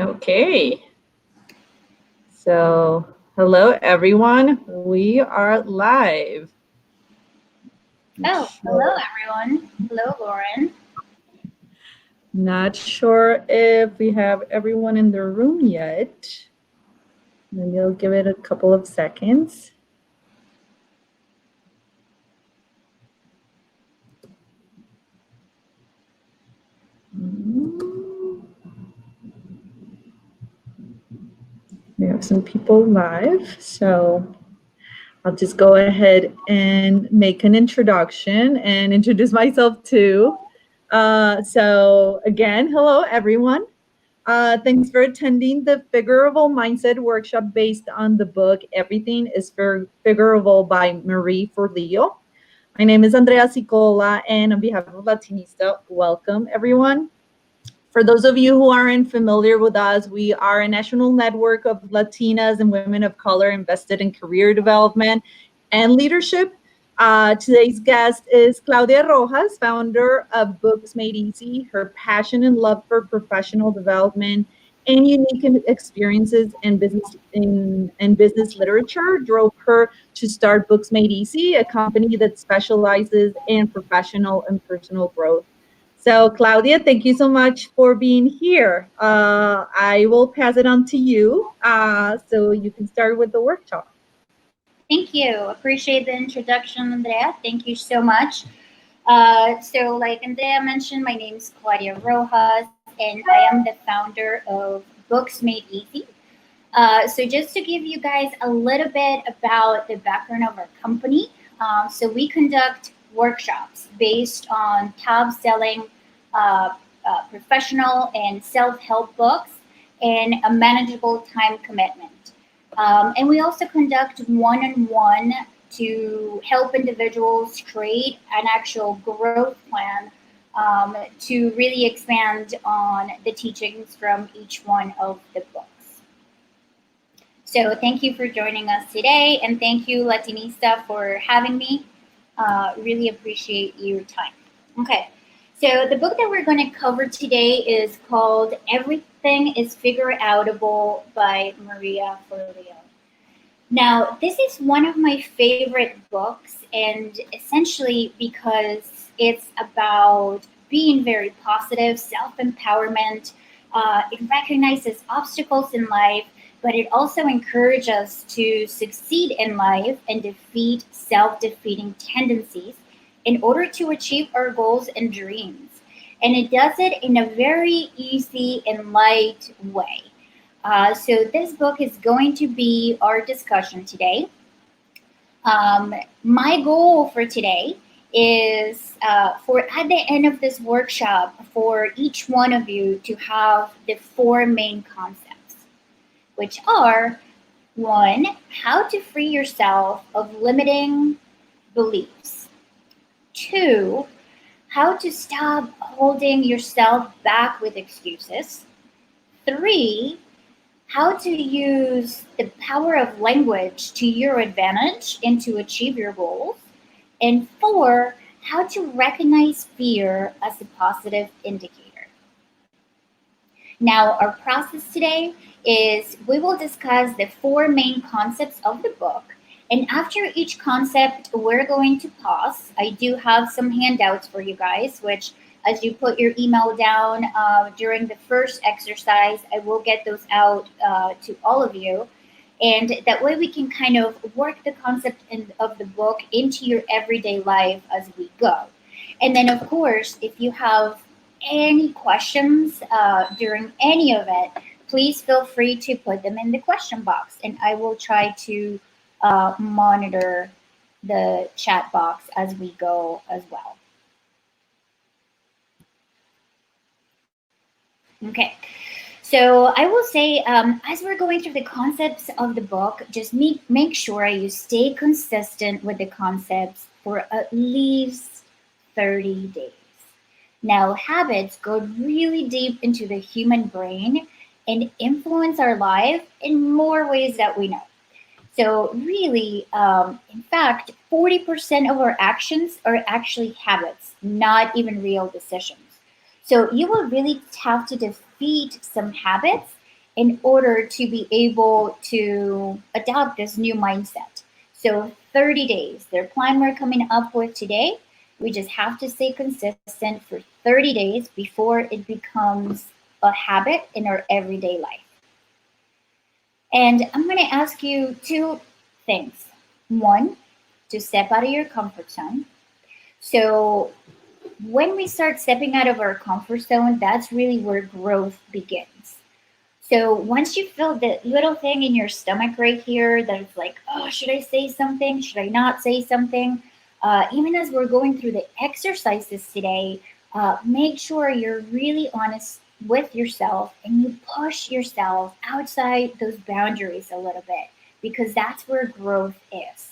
Okay. So, hello everyone. We are live. Oh, hello everyone. Hello, Lauren. Not sure if we have everyone in the room yet. Maybe I'll give it a couple of seconds. We have some people live, so I'll just go ahead and make an introduction and introduce myself too. So again, hello everyone. Thanks for attending the Figureoutable Mindset Workshop based on the book Everything is Figureoutable by Marie Forleo. My name is Andrea Cicola, and on behalf of Latinista, welcome everyone. For those of you who aren't familiar with us, we are a national network of Latinas and women of color invested in career development and leadership. Today's guest is Claudia Rojas, founder of Books Made Easy. Her passion and love for professional development and unique experiences in business literature drove her to start Books Made Easy, a company that specializes in professional and personal growth. So, Claudia, thank you so much for being here. I will pass it on to you so you can start with the workshop. Thank you. Appreciate the introduction, Andrea. Thank you so much. So, like Andrea mentioned, my name is Claudia Rojas, and I am the founder of Books Made Easy. So, just to give you guys a little bit about the background of our company, so we conduct workshops based on top-selling professional and self-help books and a manageable time commitment. And we also conduct one-on-one to help individuals create an actual growth plan to really expand on the teachings from each one of the books. So thank you for joining us today, and thank you, Latinista, for having me. Really appreciate your time. Okay, so the book that we're going to cover today is called Everything is Figureoutable by Marie Forleo. Now, this is one of my favorite books, and essentially because it's about being very positive, self-empowerment. It recognizes obstacles in life, but it also encourages us to succeed in life and defeat self-defeating tendencies in order to achieve our goals and dreams. And it does it in a very easy and light way. So this book is going to be our discussion today. My goal for today is for at the end of this workshop for each one of you to have the four main concepts, which are: one, how to free yourself of limiting beliefs; two, how to stop holding yourself back with excuses; three, how to use the power of language to your advantage and to achieve your goals; and four, how to recognize fear as a positive indicator. Now, our process today is we will discuss the four main concepts of the book. And after each concept, we're going to pause. I do have some handouts for you guys, which as you put your email down during the first exercise, I will get those out to all of you. And that way we can kind of work the concept of the book into your everyday life as we go. And then, of course, if you have any questions during any of it, please feel free to put them in the question box, and I will try to monitor the chat box as we go as well. Okay, so I will say, as we're going through the concepts of the book, just make sure you stay consistent with the concepts for at least 30 days. Now, habits go really deep into the human brain and influence our life in more ways that we know. So really, in fact, 40% of our actions are actually habits, not even real decisions. So you will really have to defeat some habits in order to be able to adopt this new mindset. So 30 days, their plan we're coming up with today, we just have to stay consistent for 30 days before it becomes a habit in our everyday life. And I'm going to ask you two things. One, to step out of your comfort zone. So when we start stepping out of our comfort zone, that's really where growth begins. So once you feel that little thing in your stomach right here that it's like, oh, should I say something? Should I not say something? Even as we're going through the exercises today, make sure you're really honest with yourself and you push yourself outside those boundaries a little bit, because that's where growth is.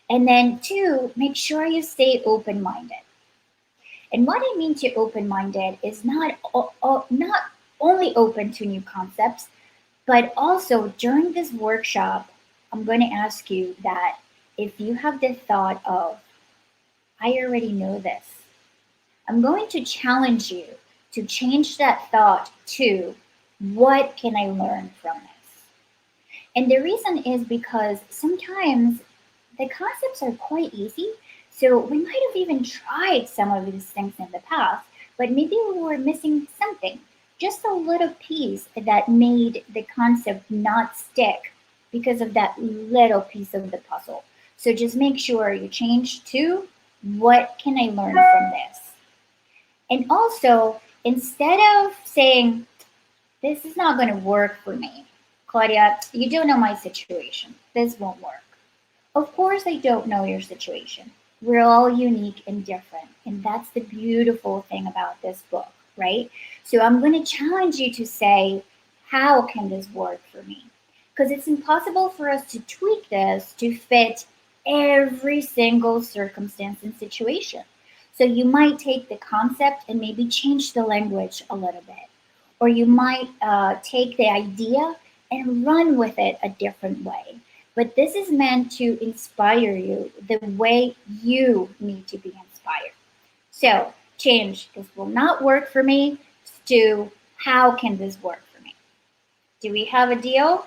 And then two, make sure you stay open-minded. And what I mean to open-minded is not only open to new concepts, but also during this workshop, I'm going to ask you that if you have the thought of, I already know this, I'm going to challenge you to change that thought to, what can I learn from this? And the reason is because sometimes the concepts are quite easy. So we might have even tried some of these things in the past, but maybe we were missing something, just a little piece that made the concept not stick because of that little piece of the puzzle. So just make sure you change to, what can I learn from this? And also, instead of saying, this is not going to work for me, Claudia, you don't know my situation. This won't work. Of course, I don't know your situation. We're all unique and different. And that's the beautiful thing about this book, right? So I'm going to challenge you to say, how can this work for me? Because it's impossible for us to tweak this to fit every single circumstance and situation. So you might take the concept and maybe change the language a little bit. Or you might take the idea and run with it a different way. But this is meant to inspire you the way you need to be inspired. So change, this will not work for me, to, how can this work for me? Do we have a deal?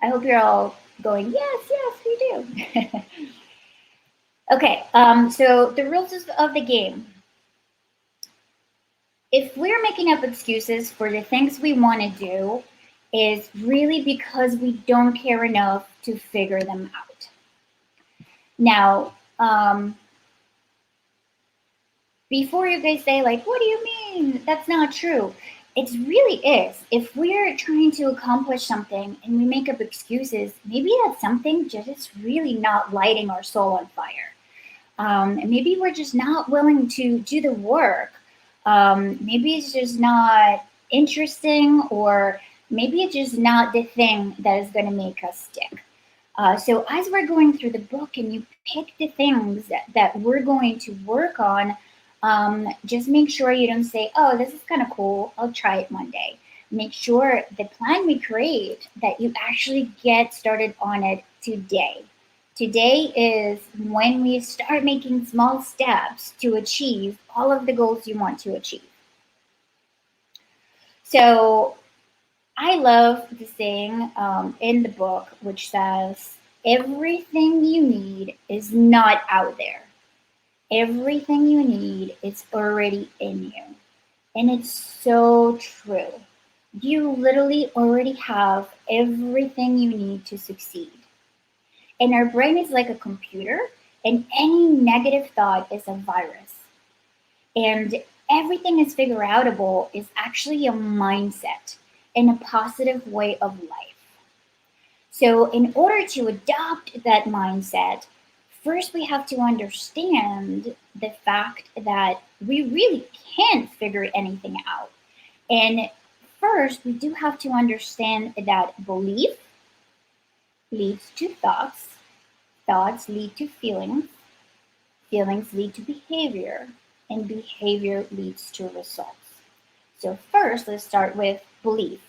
I hope you're all going, yes, we do. Okay, so the rules of the game. If we're making up excuses for the things we want to do, is really because we don't care enough to figure them out. Now, before you guys say like, what do you mean? That's not true. It really is. If we're trying to accomplish something and we make up excuses, maybe that's something just really not lighting our soul on fire. And maybe we're just not willing to do the work. Maybe it's just not interesting, or maybe it's just not the thing that is going to make us stick. So as we're going through the book and you pick the things that we're going to work on, just make sure you don't say, oh, this is kind of cool, I'll try it Monday. Make sure the plan we create, that you actually get started on it today. Today is when we start making small steps to achieve all of the goals you want to achieve. So I love the saying in the book, which says, everything you need is not out there. Everything you need is already in you. And it's so true. You literally already have everything you need to succeed. And our brain is like a computer, and any negative thought is a virus. And everything is figureoutable is actually a mindset and a positive way of life. So in order to adopt that mindset, first we have to understand the fact that we really can't figure anything out. And first, we do have to understand that belief leads to thoughts, thoughts lead to feelings, feelings lead to behavior, and behavior leads to results. So first, let's start with belief.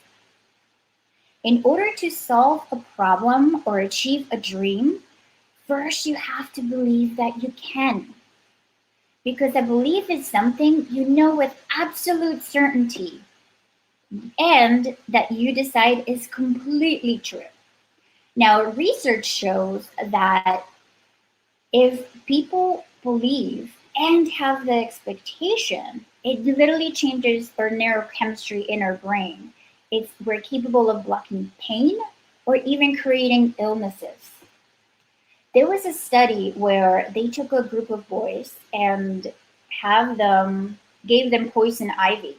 In order to solve a problem or achieve a dream, first you have to believe that you can. Because a belief is something you know with absolute certainty and that you decide is completely true. Now, research shows that if people believe and have the expectation, it literally changes our neurochemistry in our brain. We're capable of blocking pain or even creating illnesses. There was a study where they took a group of boys and gave them poison ivy,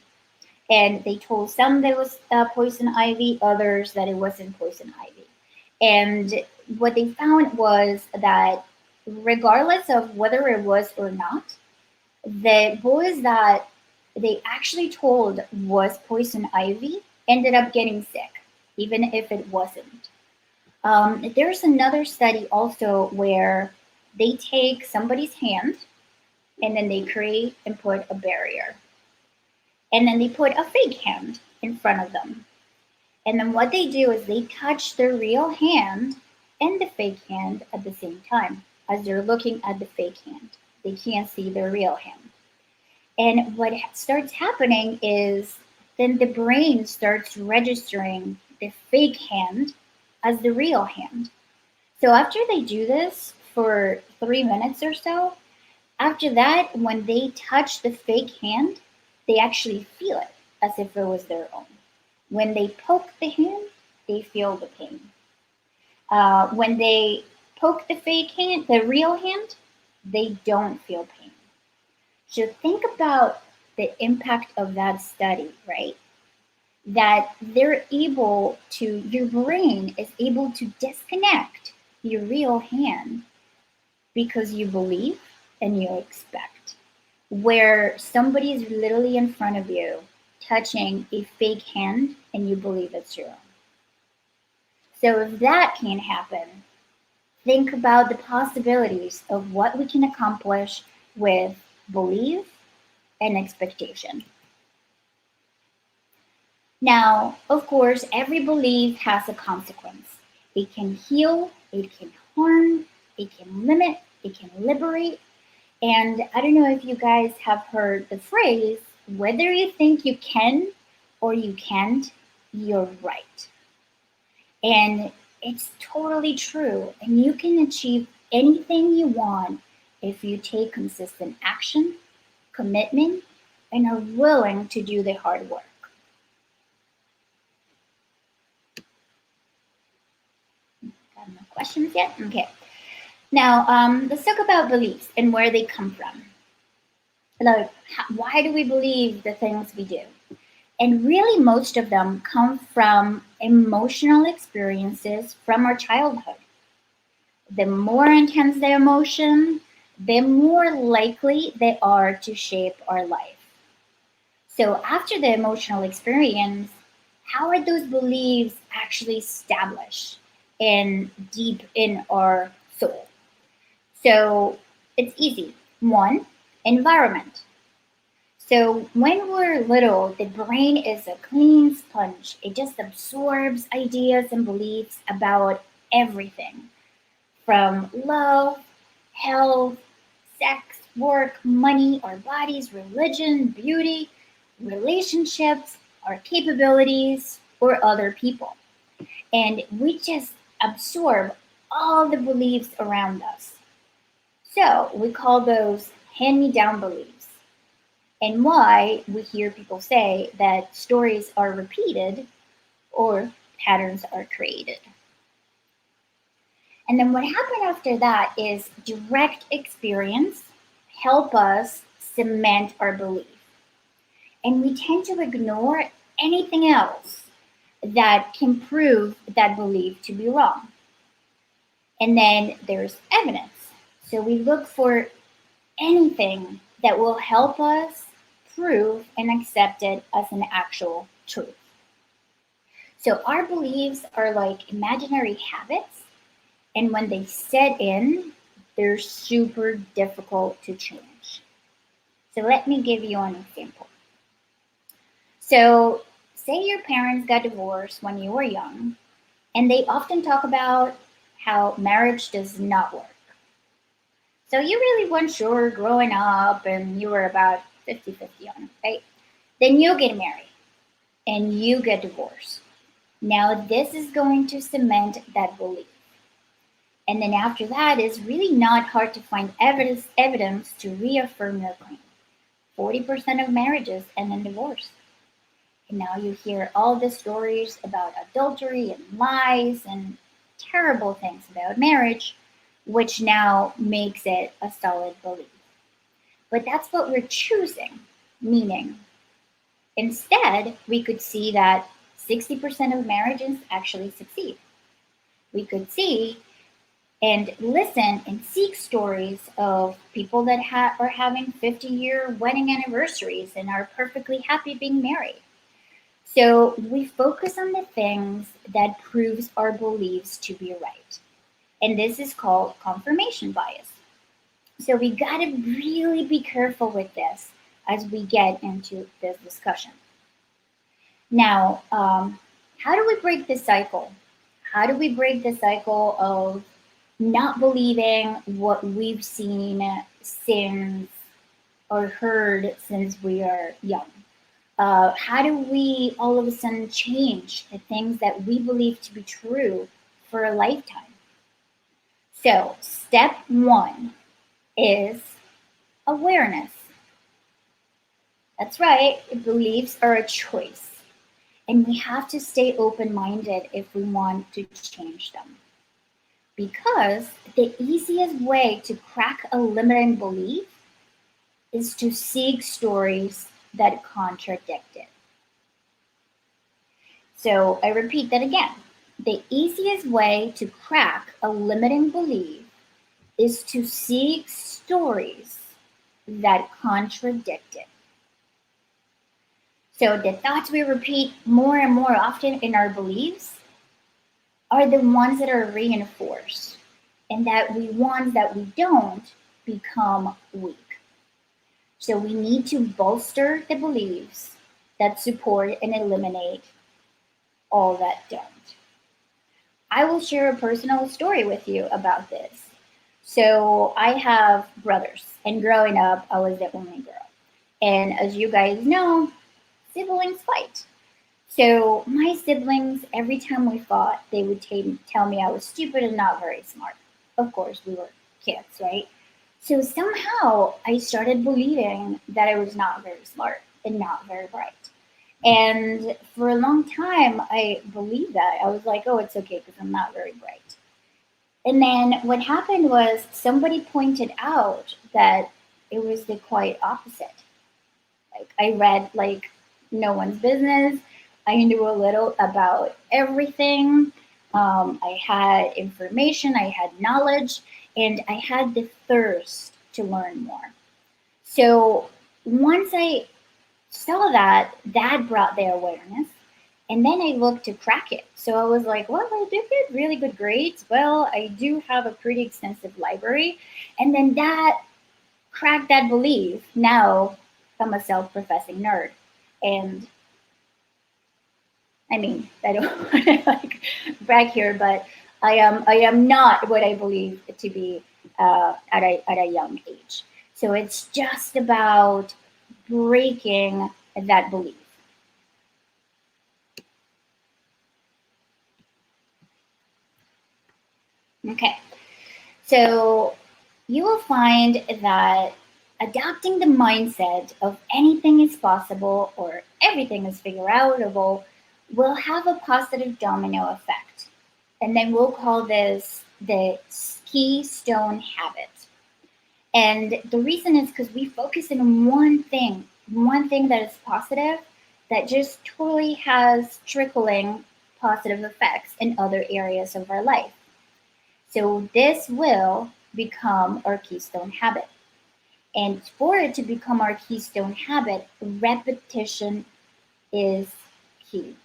and they told some that it was poison ivy, others that it wasn't poison ivy. And what they found was that regardless of whether it was or not, the boys that they actually told was poison ivy ended up getting sick, even if it wasn't. There's another study also where they take somebody's hand and then they create and put a barrier. And then they put a fake hand in front of them. And then what they do is they touch their real hand and the fake hand at the same time as they're looking at the fake hand. They can't see their real hand. And what starts happening is then the brain starts registering the fake hand as the real hand. So after they do this for 3 minutes or so, after that, when they touch the fake hand, they actually feel it as if it was their own. When they poke the hand, they feel the pain. When they poke the fake hand, the real hand, they don't feel pain. So think about the impact of that study, right? That your brain is able to disconnect your real hand because you believe and you expect. Where somebody is literally in front of you touching a fake hand and you believe it's your own. So if that can happen, think about the possibilities of what we can accomplish with belief and expectation. Now, of course, every belief has a consequence. It can heal, it can harm, it can limit, it can liberate. And I don't know if you guys have heard the phrase, whether you think you can or you can't, you're right. And it's totally true. And you can achieve anything you want if you take consistent action, commitment, and are willing to do the hard work. Got no questions yet? Okay. Now, let's talk about beliefs and where they come from. Like, why do we believe the things we do? And really, most of them come from emotional experiences from our childhood. The more intense the emotion, the more likely they are to shape our life. So after the emotional experience, how are those beliefs actually established and deep in our soul? So it's easy. One, environment. So when we're little, the brain is a clean sponge. It just absorbs ideas and beliefs about everything from love, health, sex, work, money, our bodies, religion, beauty, relationships, our capabilities, or other people. And we just absorb all the beliefs around us. So we call those hand-me-down beliefs. And why we hear people say that stories are repeated or patterns are created. And then what happened after that is direct experience help us cement our belief. And we tend to ignore anything else that can prove that belief to be wrong. And then there's evidence. So we look for anything that will help us prove and accept it as an actual truth. So our beliefs are like imaginary habits, and when they set in, they're super difficult to change. So let me give you an example. So say your parents got divorced when you were young, and they often talk about how marriage does not work. So you really weren't sure growing up and you were about 50-50 on it, right? Then you get married and you get divorced. Now, this is going to cement that belief. And then after that, it's really not hard to find evidence to reaffirm your claim. 40% of marriages end in divorce. And now you hear all the stories about adultery and lies and terrible things about marriage, which now makes it a solid belief. But that's what we're choosing, meaning instead, we could see that 60% of marriages actually succeed. We could see and listen and seek stories of people that are having 50-year wedding anniversaries and are perfectly happy being married. So we focus on the things that proves our beliefs to be right. And this is called confirmation bias. So we gotta really be careful with this as we get into this discussion. Now, how do we break this cycle? How do we break the cycle of not believing what we've seen since or heard since we are young? How do we all of a sudden change the things that we believe to be true for a lifetime? So, step one is awareness. That's right, beliefs are a choice. And we have to stay open-minded if we want to change them. Because the easiest way to crack a limiting belief is to seek stories that contradict it. So I repeat that again. The easiest way to crack a limiting belief is to seek stories that contradict it. So the thoughts we repeat more and more often in our beliefs are the ones that are reinforced, and that ones that we don't become weak. So we need to bolster the beliefs that support and eliminate all that don't. I will share a personal story with you about this. So I have brothers, and growing up, I was the only girl. And as you guys know, siblings fight. So my siblings, every time we fought, they would tell me I was stupid and not very smart. Of course, we were kids, right? So somehow I started believing that I was not very smart and not very bright. And for a long time, I believed that. I was like, oh, it's okay because I'm not very bright. And then what happened was somebody pointed out that it was the quite opposite. Like I read like no one's business. I knew a little about everything. I had information, I had knowledge, and I had the thirst to learn more. So once I saw that, that brought the awareness. And then I looked to crack it. So I was like, well, I did get really good grades. Well, I do have a pretty extensive library. And then that cracked that belief. Now I'm a self-professing nerd. And I mean, I don't want to like brag here, but I am not what I believe to be at a young age. So it's just about breaking that belief. Okay, so you will find that adopting the mindset of anything is possible or everything is figureoutable will have a positive domino effect. And then we'll call this the keystone habit. And the reason is because we focus on one thing that is positive that just totally has trickling positive effects in other areas of our life. So this will become our keystone habit. And for it to become our keystone habit, repetition is key.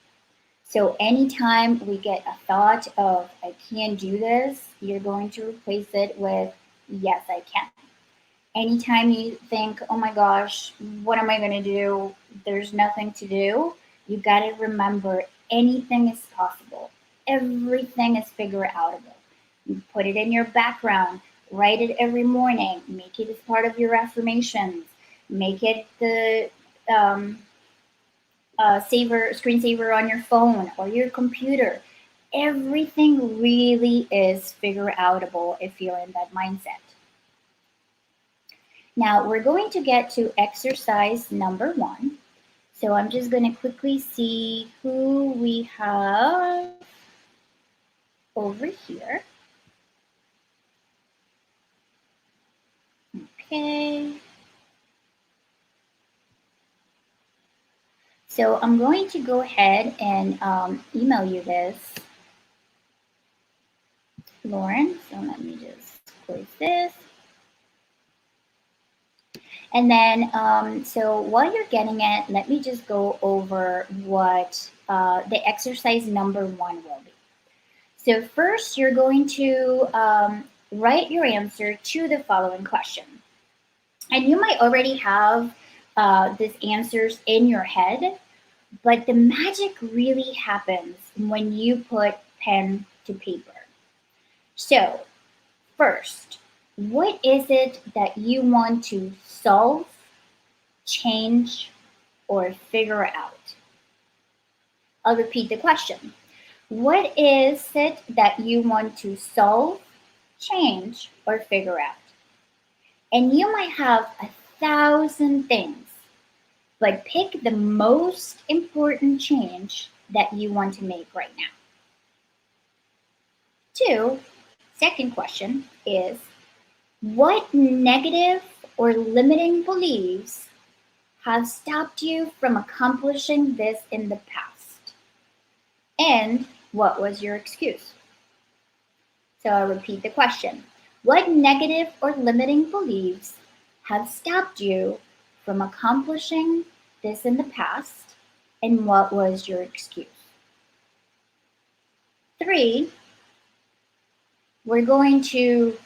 So anytime we get a thought of, I can't do this, you're going to replace it with, yes, I can. Anytime you think, oh my gosh, what am I going to do? There's nothing to do. You got to remember anything is possible. Everything is figureoutable. You put it in your background, write it every morning, make it as part of your affirmations, make it the screensaver on your phone or your computer. Everything really is figure-outable if you're in that mindset. Now we're going to get to exercise number 1. So I'm just going to quickly see who we have over here. Okay. So I'm going to go ahead and email you this, Lauren. So let me just close this. And then, so while you're getting it, let me just go over what the exercise number 1 will be. So first, you're going to write your answer to the following question. And you might already have these answers in your head, but the magic really happens when you put pen to paper. So first, what is it that you want to solve, change, or figure out? I'll repeat the question. What is it that you want to solve, change, or figure out? And you might have 1,000 things, but pick the most important change that you want to make right now. 2, second question is, what negative or limiting beliefs have stopped you from accomplishing this in the past? And what was your excuse? So I'll repeat the question. What negative or limiting beliefs have stopped you from accomplishing this in the past? And what was your excuse? 3, we're going to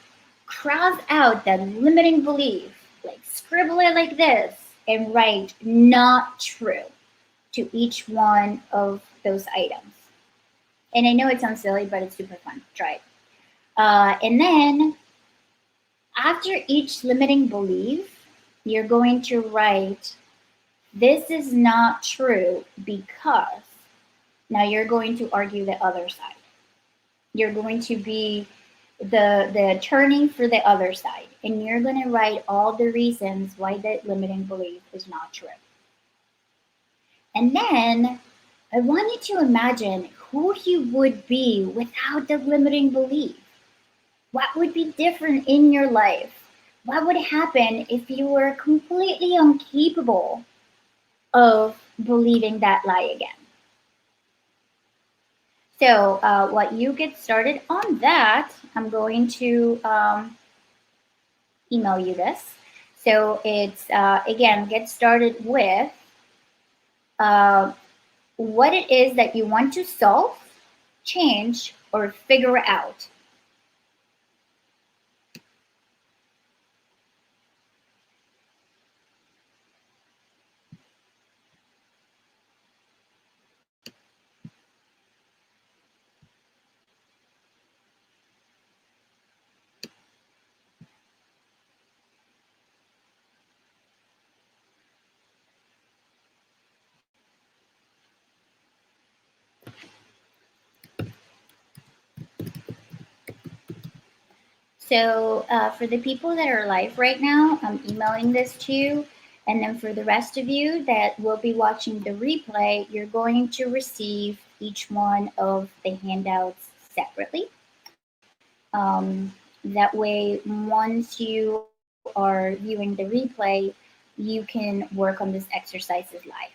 cross out that limiting belief, like scribble it like this and write not true to each one of those items. And I know it sounds silly, but it's super fun. Try it. And then after each limiting belief, you're going to write, this is not true because. Now you're going to argue the other side. You're going to be the attorney for the other side. And you're going to write all the reasons why that limiting belief is not true. And then I want you to imagine who you would be without the limiting belief. What would be different in your life? What would happen if you were completely incapable of believing that lie again? So while you get started on that, I'm going to email you this. So it's, again, get started with what it is that you want to solve, change, or figure out. So for the people that are live right now, I'm emailing this to you. And then for the rest of you that will be watching the replay, you're going to receive each one of the handouts separately. That way, once you are viewing the replay, you can work on these exercises live.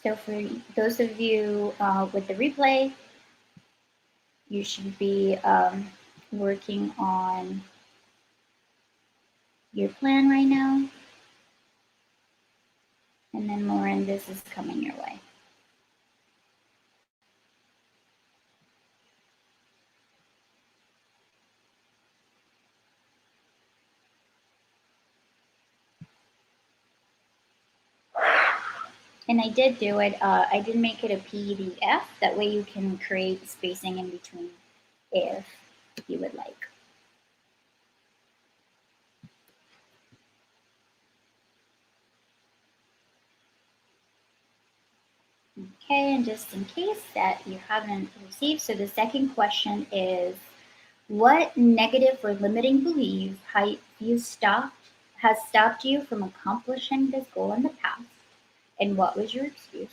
So for those of you with the replay, you should be working on your plan right now. And then Lauren, this is coming your way. And I did do it. I did make it a PDF. That way you can create spacing in between if you would like. Okay, and just in case that you haven't received, so the second question is, what negative or limiting belief has stopped you from accomplishing this goal in the past, and what was your excuse?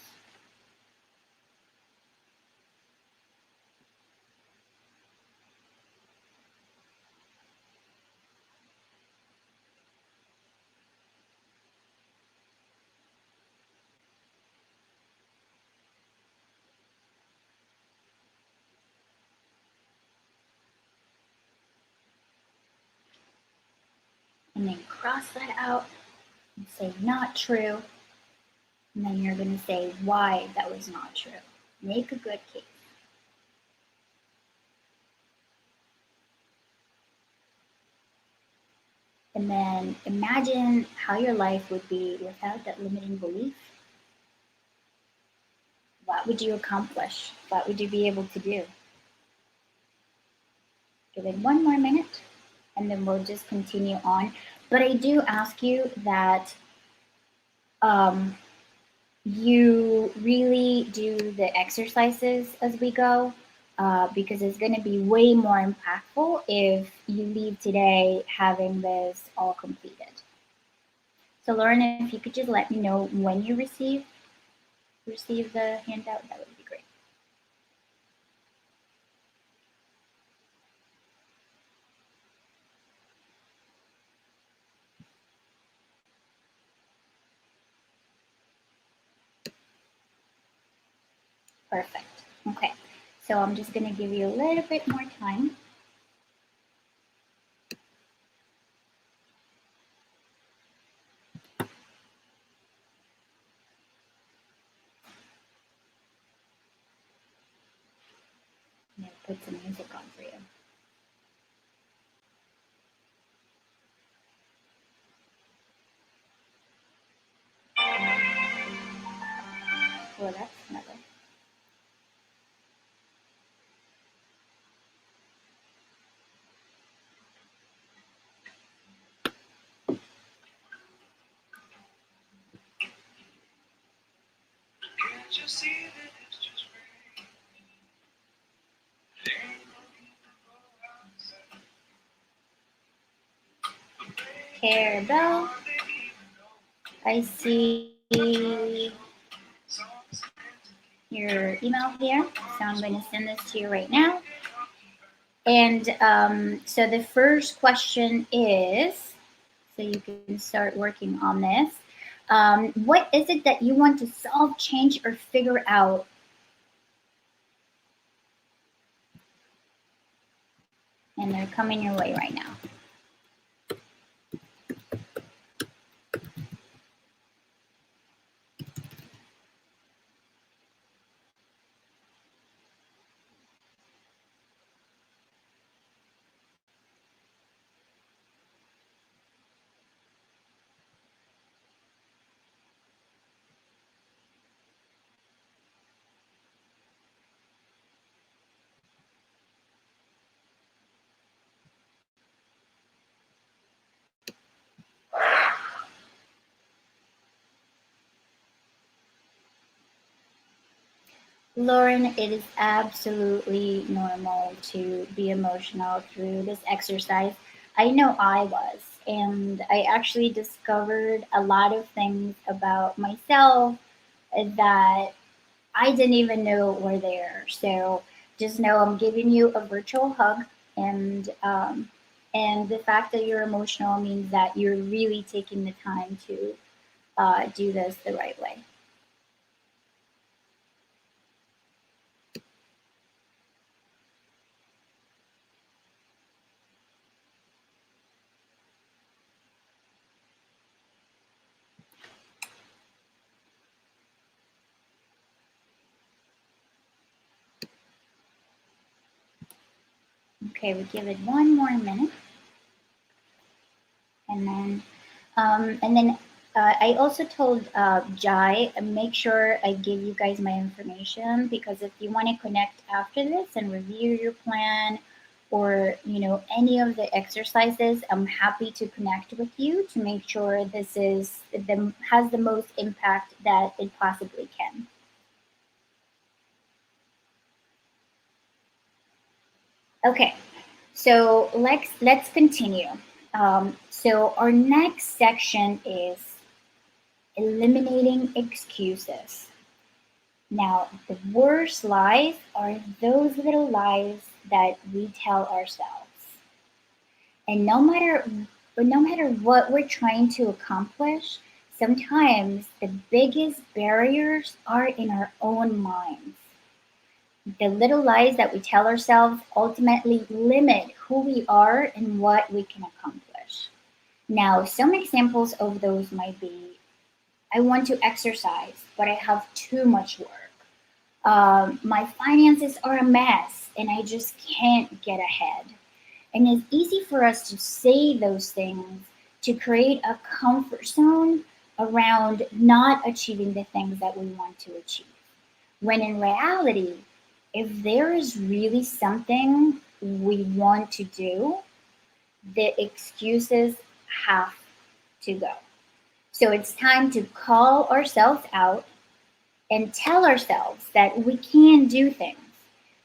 And then cross that out and say not true. And then you're going to say why that was not true. Make a good case. And then imagine how your life would be without that limiting belief. What would you accomplish? What would you be able to do? Give it one more minute and then we'll just continue on. But I do ask you that you really do the exercises as we go, because it's going to be way more impactful if you leave today having this all completed. So Lauren, if you could just let me know when you receive the handout, that would be great. Perfect. Okay, so I'm just going to give you a little bit more time. I'm going to put some music on for you. Well, that's another. Can't you see that it's just Carabelle, I see your email here, so I'm going to send this to you right now. And so the first question is, so you can start working on this. What is it that you want to solve, change, or figure out? And they're coming your way right now. Lauren, it is absolutely normal to be emotional through this exercise. I know I was, and I actually discovered a lot of things about myself that I didn't even know were there. So just know I'm giving you a virtual hug, and the fact that you're emotional means that you're really taking the time to do this the right way. Okay, we give it one more minute, and then I also told Jai, make sure I give you guys my information, because if you want to connect after this and review your plan, or any of the exercises, I'm happy to connect with you to make sure this has the most impact that it possibly can. Okay, so let's continue. So our next section is eliminating excuses. Now, the worst lies are those little lies that we tell ourselves. And no matter what we're trying to accomplish, sometimes the biggest barriers are in our own minds. The little lies that we tell ourselves ultimately limit who we are and what we can accomplish. Now, some examples of those might be, I want to exercise, but I have too much work. My finances are a mess and I just can't get ahead. And it's easy for us to say those things to create a comfort zone around not achieving the things that we want to achieve. When in reality, if there is really something we want to do, the excuses have to go. So it's time to call ourselves out and tell ourselves that we can do things.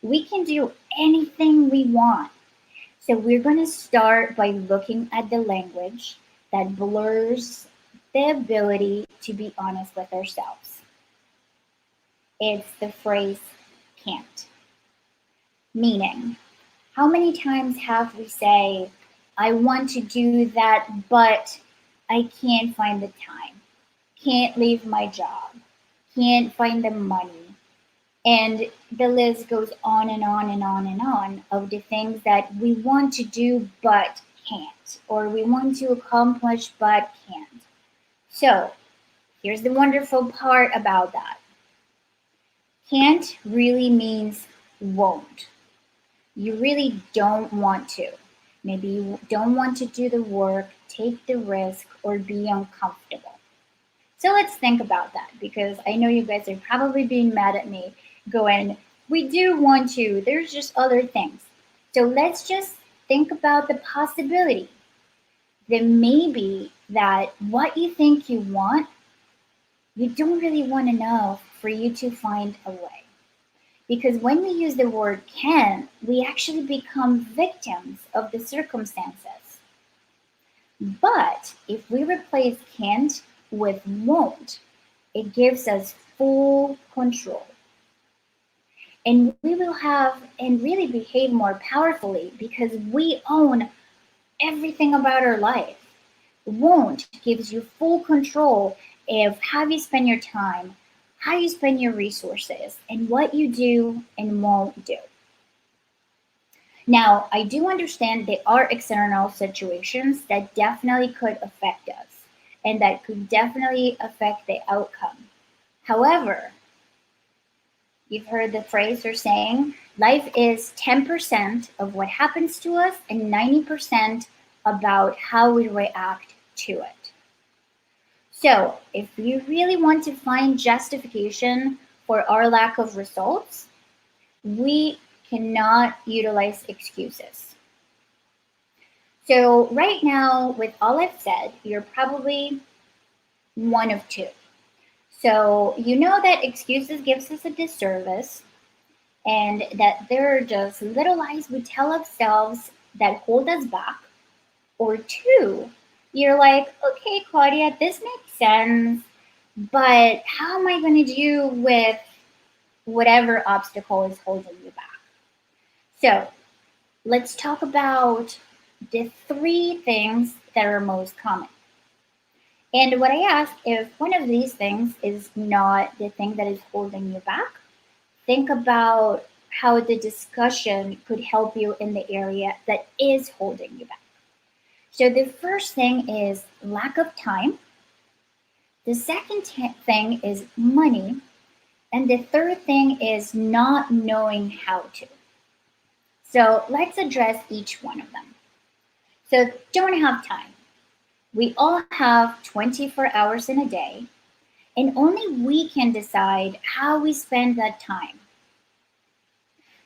We can do anything we want. So we're going to start by looking at the language that blurs the ability to be honest with ourselves. It's the phrase can't. Meaning, how many times have we say, I want to do that, but I can't find the time, can't leave my job, can't find the money. And the list goes on and on and on and on of the things that we want to do but can't, or we want to accomplish but can't. So here's the wonderful part about that. Can't really means won't. You really don't want to. Maybe you don't want to do the work, take the risk, or be uncomfortable. So let's think about that, because I know you guys are probably being mad at me going, we do want to, there's just other things. So let's just think about the possibility that maybe that what you think you want, you don't really want enough for you to find a way. Because when we use the word can, we actually become victims of the circumstances. But if we replace can't with won't, it gives us full control. And we will have and really behave more powerfully because we own everything about our life. Won't gives you full control of how you spend your time, how you spend your resources, and what you do and won't do. Now, I do understand there are external situations that definitely could affect us and that could definitely affect the outcome. However, you've heard the phrase or saying, life is 10% of what happens to us and 90% about how we react to it. So if we really want to find justification for our lack of results, we cannot utilize excuses. So right now, with all I've said, you're probably one of two. So you know that excuses gives us a disservice and that there are just little lies we tell ourselves that hold us back. Or two, you're like, okay, Claudia, this makes sense, but how am I going to do with whatever obstacle is holding you back? So let's talk about the three things that are most common. And what I ask, if one of these things is not the thing that is holding you back, think about how the discussion could help you in the area that is holding you back. So the first thing is lack of time. The second thing is money. And the third thing is not knowing how to. So let's address each one of them. So don't have time. We all have 24 hours in a day, and only we can decide how we spend that time.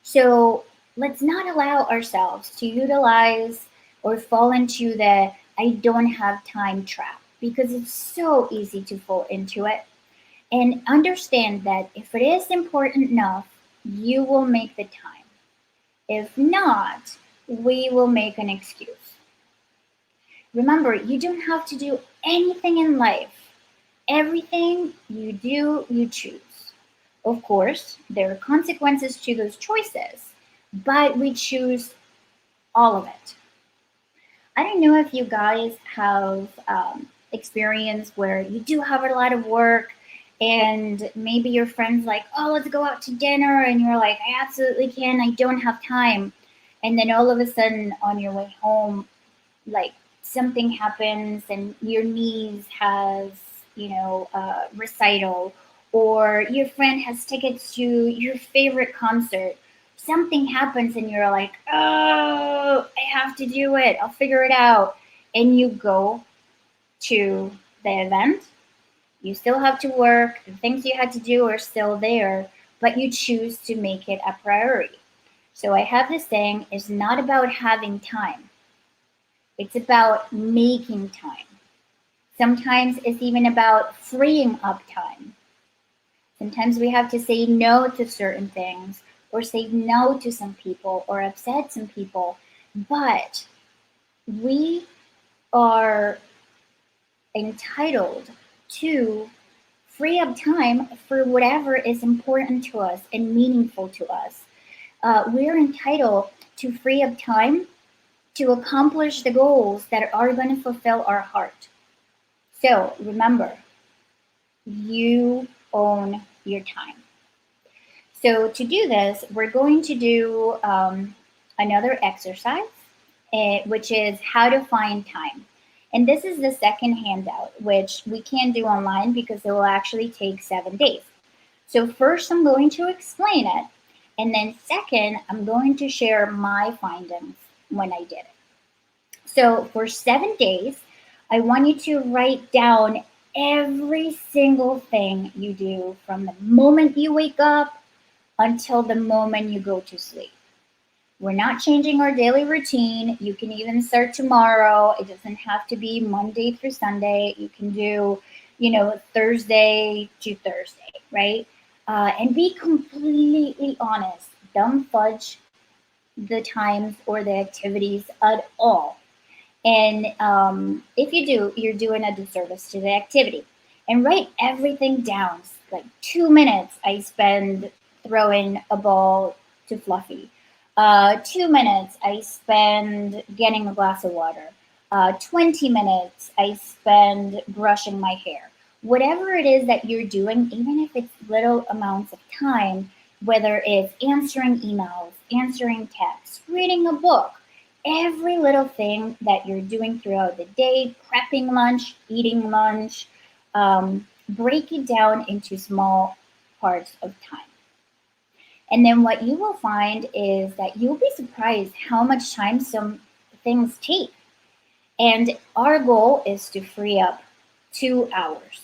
So let's not allow ourselves to utilize or fall into the I don't have time trap, because it's so easy to fall into it. And understand that if it is important enough, you will make the time. If not, we will make an excuse. Remember, you don't have to do anything in life. Everything you do, you choose. Of course, there are consequences to those choices, but we choose all of it. I don't know if you guys have experience where you do have a lot of work and maybe your friend's like, oh, let's go out to dinner. And you're like, I absolutely can. I don't have time. And then all of a sudden on your way home, like something happens and your niece has, recital, or your friend has tickets to your favorite concert. Something happens and you're like, oh, I have to do it. I'll figure it out. And you go to the event. You still have to work. The things you had to do are still there, but you choose to make it a priority. So I have this saying, it's not about having time. It's about making time. Sometimes it's even about freeing up time. Sometimes we have to say no to certain things or say no to some people or upset some people, but we are entitled to free up time for whatever is important to us and meaningful to us. We're entitled to free up time to accomplish the goals that are going to fulfill our heart. So remember, you own your time. So to do this, we're going to do another exercise, which is how to find time. And this is the second handout, which we can't do online because it will actually take 7 days. So first, I'm going to explain it. And then second, I'm going to share my findings when I did it. So for 7 days, I want you to write down every single thing you do from the moment you wake up until the moment you go to sleep. We're not changing our daily routine. You can even start tomorrow. It doesn't have to be Monday through Sunday. You can do, Thursday to Thursday, right? And be completely honest. Don't fudge the times or the activities at all. And if you do, you're doing a disservice to the activity. And write everything down. Like 2 minutes I spend throwing a ball to Fluffy. 2 minutes I spend getting a glass of water. 20 minutes I spend brushing my hair. Whatever it is that you're doing, even if it's little amounts of time, whether it's answering emails, answering texts, reading a book, every little thing that you're doing throughout the day, prepping lunch, eating lunch, break it down into small parts of time. And then what you will find is that you'll be surprised how much time some things take. And our goal is to free up 2 hours.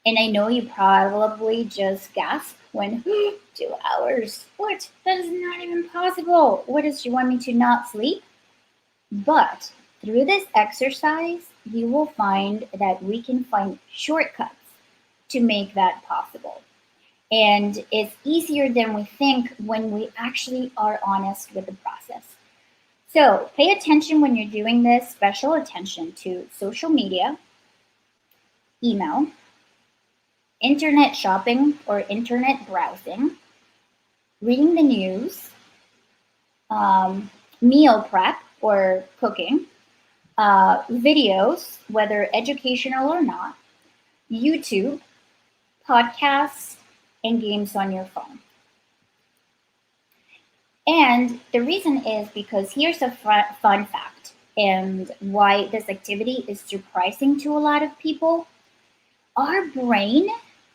And I know you probably just gasp when 2 hours. What? That is not even possible. What does she want me to not sleep? But through this exercise, you will find that we can find shortcuts to make that possible. And it's easier than we think when we actually are honest with the process. So pay attention when you're doing this, special attention to social media, email, internet shopping or internet browsing, reading the news, meal prep or cooking, videos, whether educational or not, YouTube, podcasts, and games on your phone. And the reason is because here's a fun fact and why this activity is surprising to a lot of people. Our brain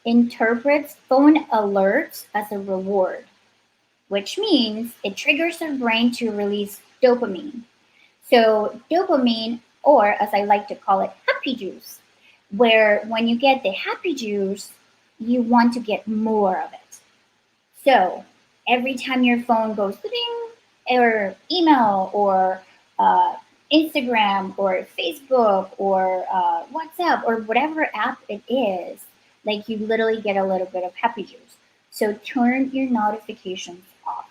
interprets phone alerts as a reward, which means it triggers our brain to release dopamine. So dopamine, or as I like to call it, happy juice, where when you get the happy juice, you want to get more of it. So every time your phone goes ding, or email, or Instagram, or Facebook, or WhatsApp, or whatever app it is, like you literally get a little bit of happy juice. So turn your notifications off.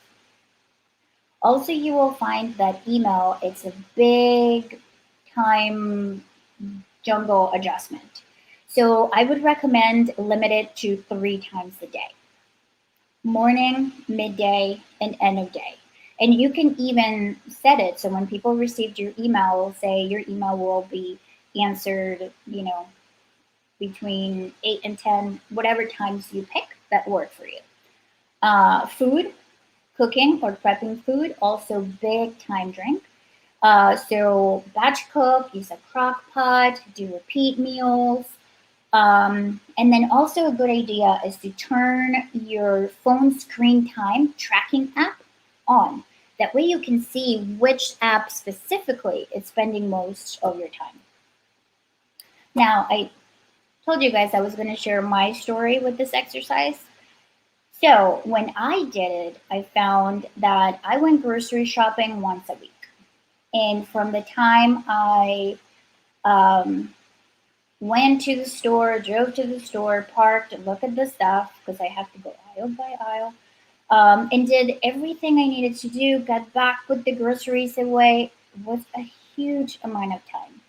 Also, you will find that email, it's a big time jungle adjustment. So I would recommend limit it to 3 times a day: morning, midday, and end of day. And you can even set it so when people received your email, say your email will be answered, between 8 and 10, whatever times you pick that work for you. Food, cooking or prepping food, also big time drink. So batch cook, use a crock pot, do repeat meals. And then also a good idea is to turn your phone screen time tracking app on. That way you can see which app specifically is spending most of your time. Now, I told you guys I was going to share my story with this exercise. So when I did it, I found that I went grocery shopping once a week. And from the time I went to the store, drove to the store, parked, looked at the stuff, because I have to go aisle by aisle, and did everything I needed to do, got back, put the groceries away, was a huge amount of time.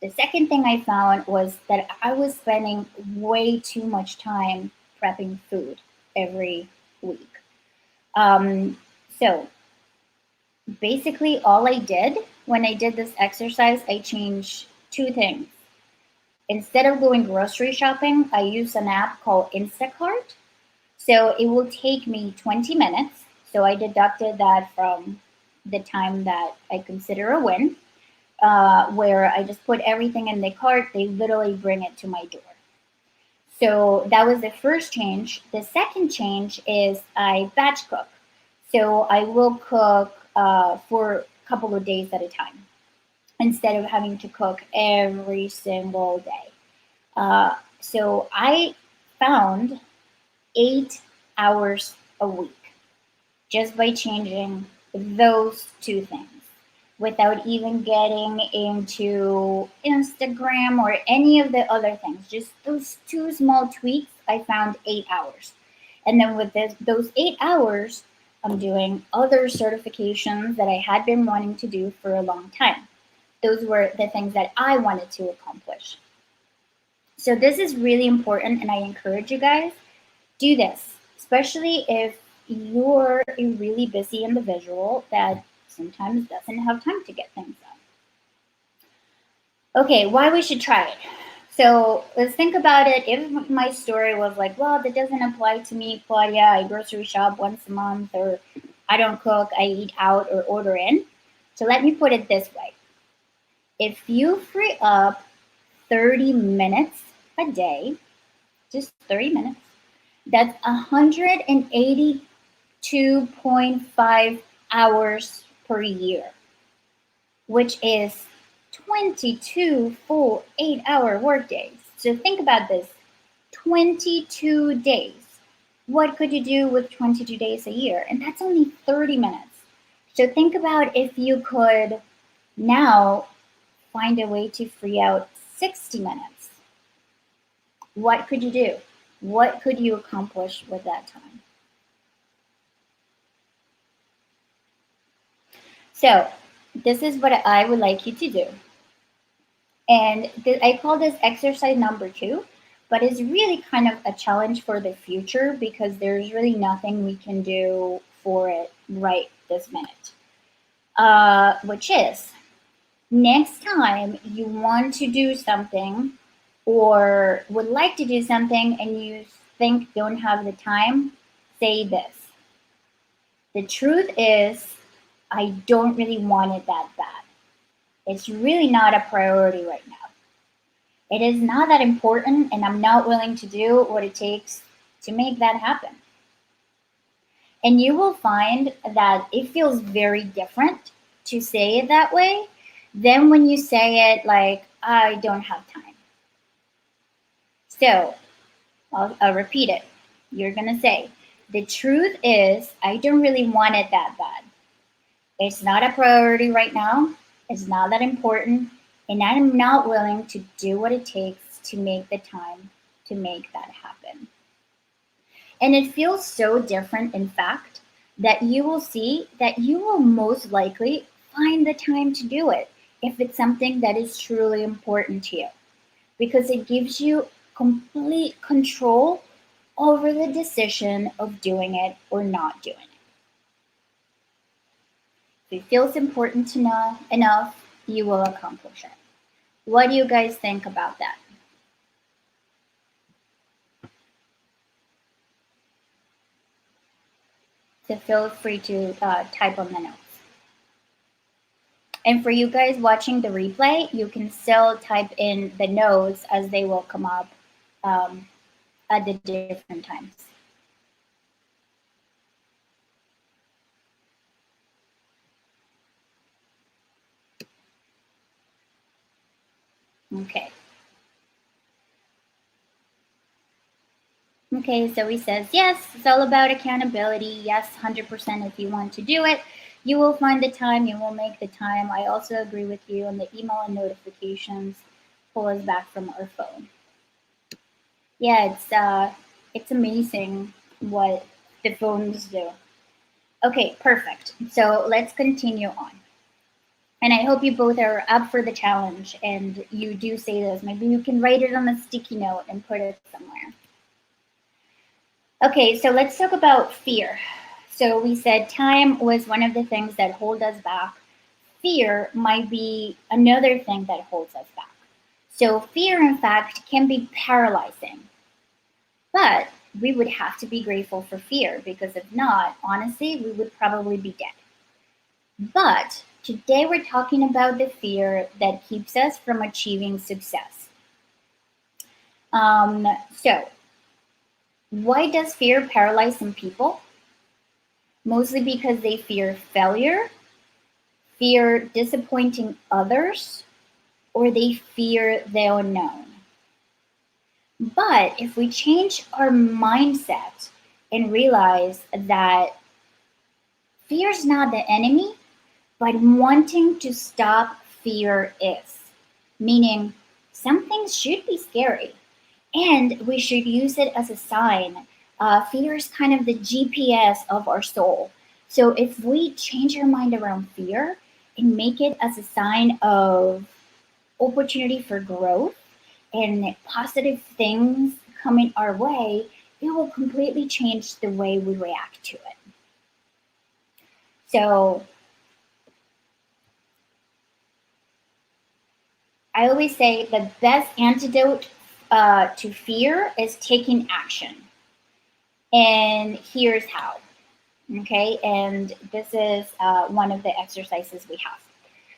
The second thing I found was that I was spending way too much time prepping food every week. So basically all I did when I did this exercise, I changed 2 things. Instead of going grocery shopping, I use an app called Instacart. So it will take me 20 minutes. So I deducted that from the time that I consider a win, where I just put everything in the cart. They literally bring it to my door. So that was the first change. The second change is I batch cook. So I will cook for a couple of days at a time instead of having to cook every single day. So I found 8 hours a week just by changing those 2 things without even getting into Instagram or any of the other things. Just those 2 small tweaks, I found 8 hours. And then with those 8 hours, I'm doing other certifications that I had been wanting to do for a long time. Those were the things that I wanted to accomplish. So this is really important, and I encourage you guys, do this, especially if you're a really busy individual that sometimes doesn't have time to get things done. Okay, why we should try it. So let's think about it. If my story was like, well, that doesn't apply to me, Claudia, I grocery shop once a month, or I don't cook, I eat out or order in. So let me put it this way. If you free up 30 minutes a day, just 30 minutes, that's 182.5 hours per year, which is 22 full 8-hour workdays. So think about this, 22 days. What could you do with 22 days a year? And that's only 30 minutes. So think about if you could now find a way to free out 60 minutes. What could you do? What could you accomplish with that time? So this is what I would like you to do. And I call this exercise number 2, but it's really kind of a challenge for the future because there's really nothing we can do for it right this minute. Which is, next time you want to do something or would like to do something and you think don't have the time, say this. The truth is, I don't really want it that bad. It's really not a priority right now. It is not that important, and I'm not willing to do what it takes to make that happen. And you will find that it feels very different to say it that way than when you say it like, I don't have time. So I'll repeat it. You're going to say, the truth is, I don't really want it that bad. It's not a priority right now. It's not that important. And I'm not willing to do what it takes to make the time to make that happen. And it feels so different, in fact, that you will see that you will most likely find the time to do it if it's something that is truly important to you, because it gives you complete control over the decision of doing it or not doing it. If it feels important to know enough, you will accomplish it. What do you guys think about that? So feel free to type on the notes. And for you guys watching the replay, you can still type in the notes as they will come up at the different times. Okay. Okay, so he says, yes, it's all about accountability. Yes, 100% if you want to do it. You will find the time, you will make the time. I also agree with you on the email and notifications pull us back from our phone. Yeah, it's amazing what the phones do. Okay, perfect. So let's continue on. And I hope you both are up for the challenge and you do say this. Maybe you can write it on a sticky note and put it somewhere. Okay, so let's talk about fear. So we said time was one of the things that hold us back. Fear might be another thing that holds us back. So fear, in fact, can be paralyzing. But we would have to be grateful for fear, because if not, honestly, we would probably be dead. But today we're talking about the fear that keeps us from achieving success. So why does fear paralyze some people? Mostly because they fear failure, fear disappointing others, or they fear the unknown. But if we change our mindset and realize that fear is not the enemy, but wanting to stop fear is. Meaning, some things should be scary, and we should use it as a sign. Fear is kind of the GPS of our soul. So if we change our mind around fear and make it as a sign of opportunity for growth and positive things coming our way, it will completely change the way we react to it. So I always say the best antidote to fear is taking action. And here's how. Okay, and this is one of the exercises we have.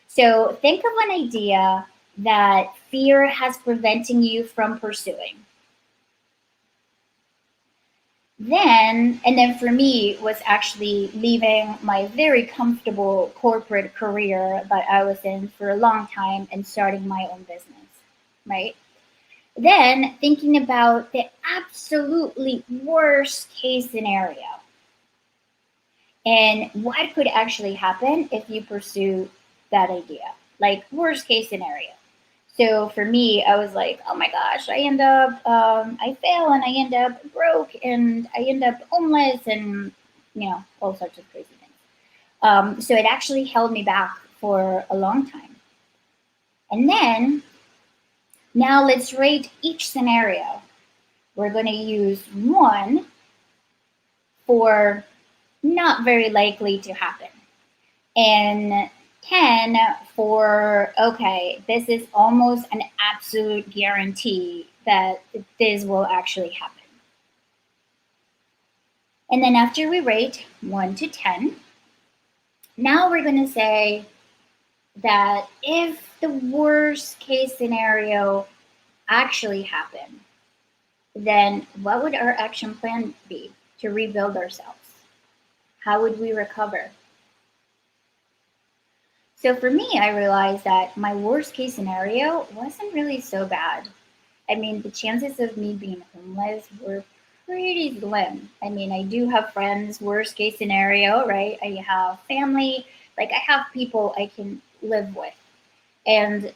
So think of an idea that fear has preventing you from pursuing. Then for me was actually leaving my very comfortable corporate career that I was in for a long time and starting my own business, right? Then thinking about the absolutely worst case scenario and what could actually happen if you pursue that idea, like worst case scenario. So for me, I was like, oh my gosh, I fail and I end up broke and I end up homeless and, all sorts of crazy things. So it actually held me back for a long time. And then now let's rate each scenario. We're going to use 1 for not very likely to happen, and 10 for, okay, this is almost an absolute guarantee that this will actually happen. And then after we rate 1 to 10, now we're going to say that if the worst case scenario actually happened, then what would our action plan be to rebuild ourselves? How would we recover? So for me, I realized that my worst case scenario wasn't really so bad. I mean, the chances of me being homeless were pretty slim. I mean, I do have friends, worst case scenario, right? I have family, like I have people I can live with.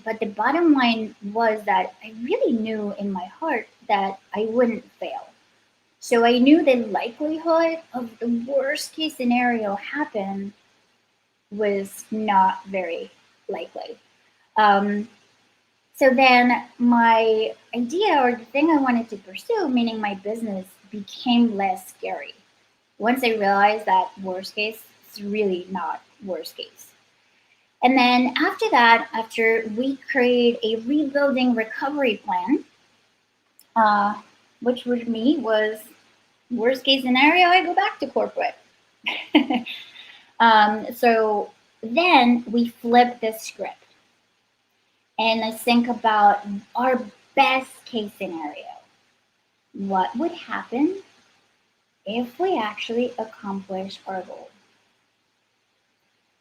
But the bottom line was that I really knew in my heart that I wouldn't fail. So I knew the likelihood of the worst case scenario happen was not very likely. Um, so then my idea, or the thing I wanted to pursue, meaning my business, became less scary. Once I realized that worst case is really not worst case. And then after that, after we create a rebuilding recovery plan, uh, which with me was worst case scenario, I go back to corporate. So then we flip the script and I think about our best case scenario. What would happen if we actually accomplish our goal?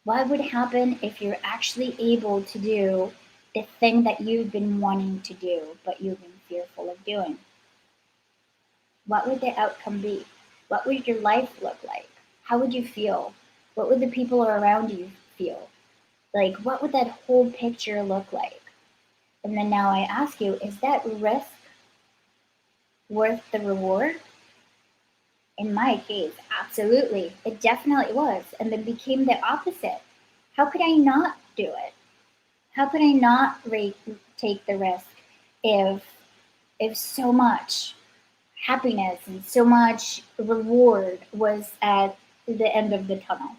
What would happen if you're actually able to do the thing that you've been wanting to do, but you've been fearful of doing? What would the outcome be? What would your life look like? How would you feel? What would the people around you feel? Like, what would that whole picture look like? And then now I ask you, is that risk worth the reward? In my case, absolutely. It definitely was. And then became the opposite. How could I not do it? How could I not take the risk if so much happiness and so much reward was at the end of the tunnel?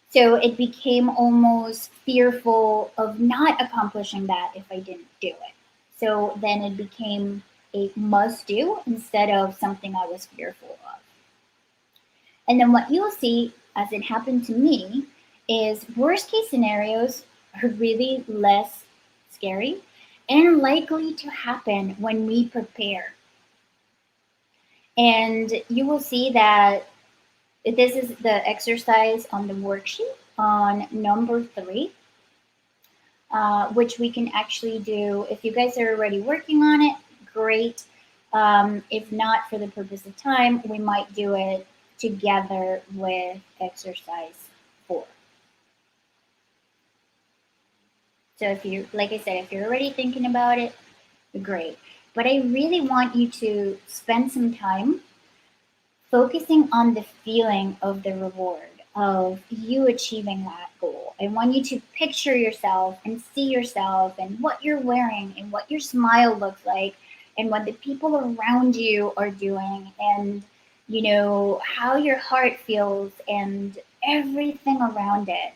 So it became almost fearful of not accomplishing that if I didn't do it. So then it became a must do instead of something I was fearful of. And then what you'll see as it happened to me is worst case scenarios are really less scary and likely to happen when we prepare. And you will see that this is the exercise on the worksheet on number 3, which we can actually do. If you guys are already working on it, great. If not, for the purpose of time, we might do it together with exercise 4. So if you, like I said, if you're already thinking about it, great. But I really want you to spend some time focusing on the feeling of the reward of you achieving that goal. I want you to picture yourself and see yourself and what you're wearing and what your smile looks like and what the people around you are doing and how your heart feels and everything around it.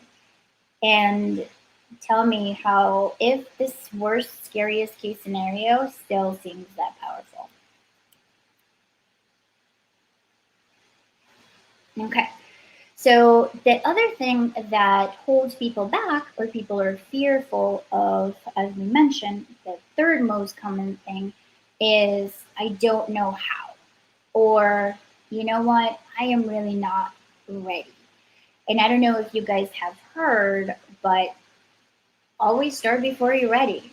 And tell me how, if this worst, scariest case scenario still seems that powerful. Okay. So the other thing that holds people back, or people are fearful of, as we mentioned, the third most common thing is I don't know how. Or, you know what, I am really not ready. And I don't know if you guys have heard, but always start before you're ready.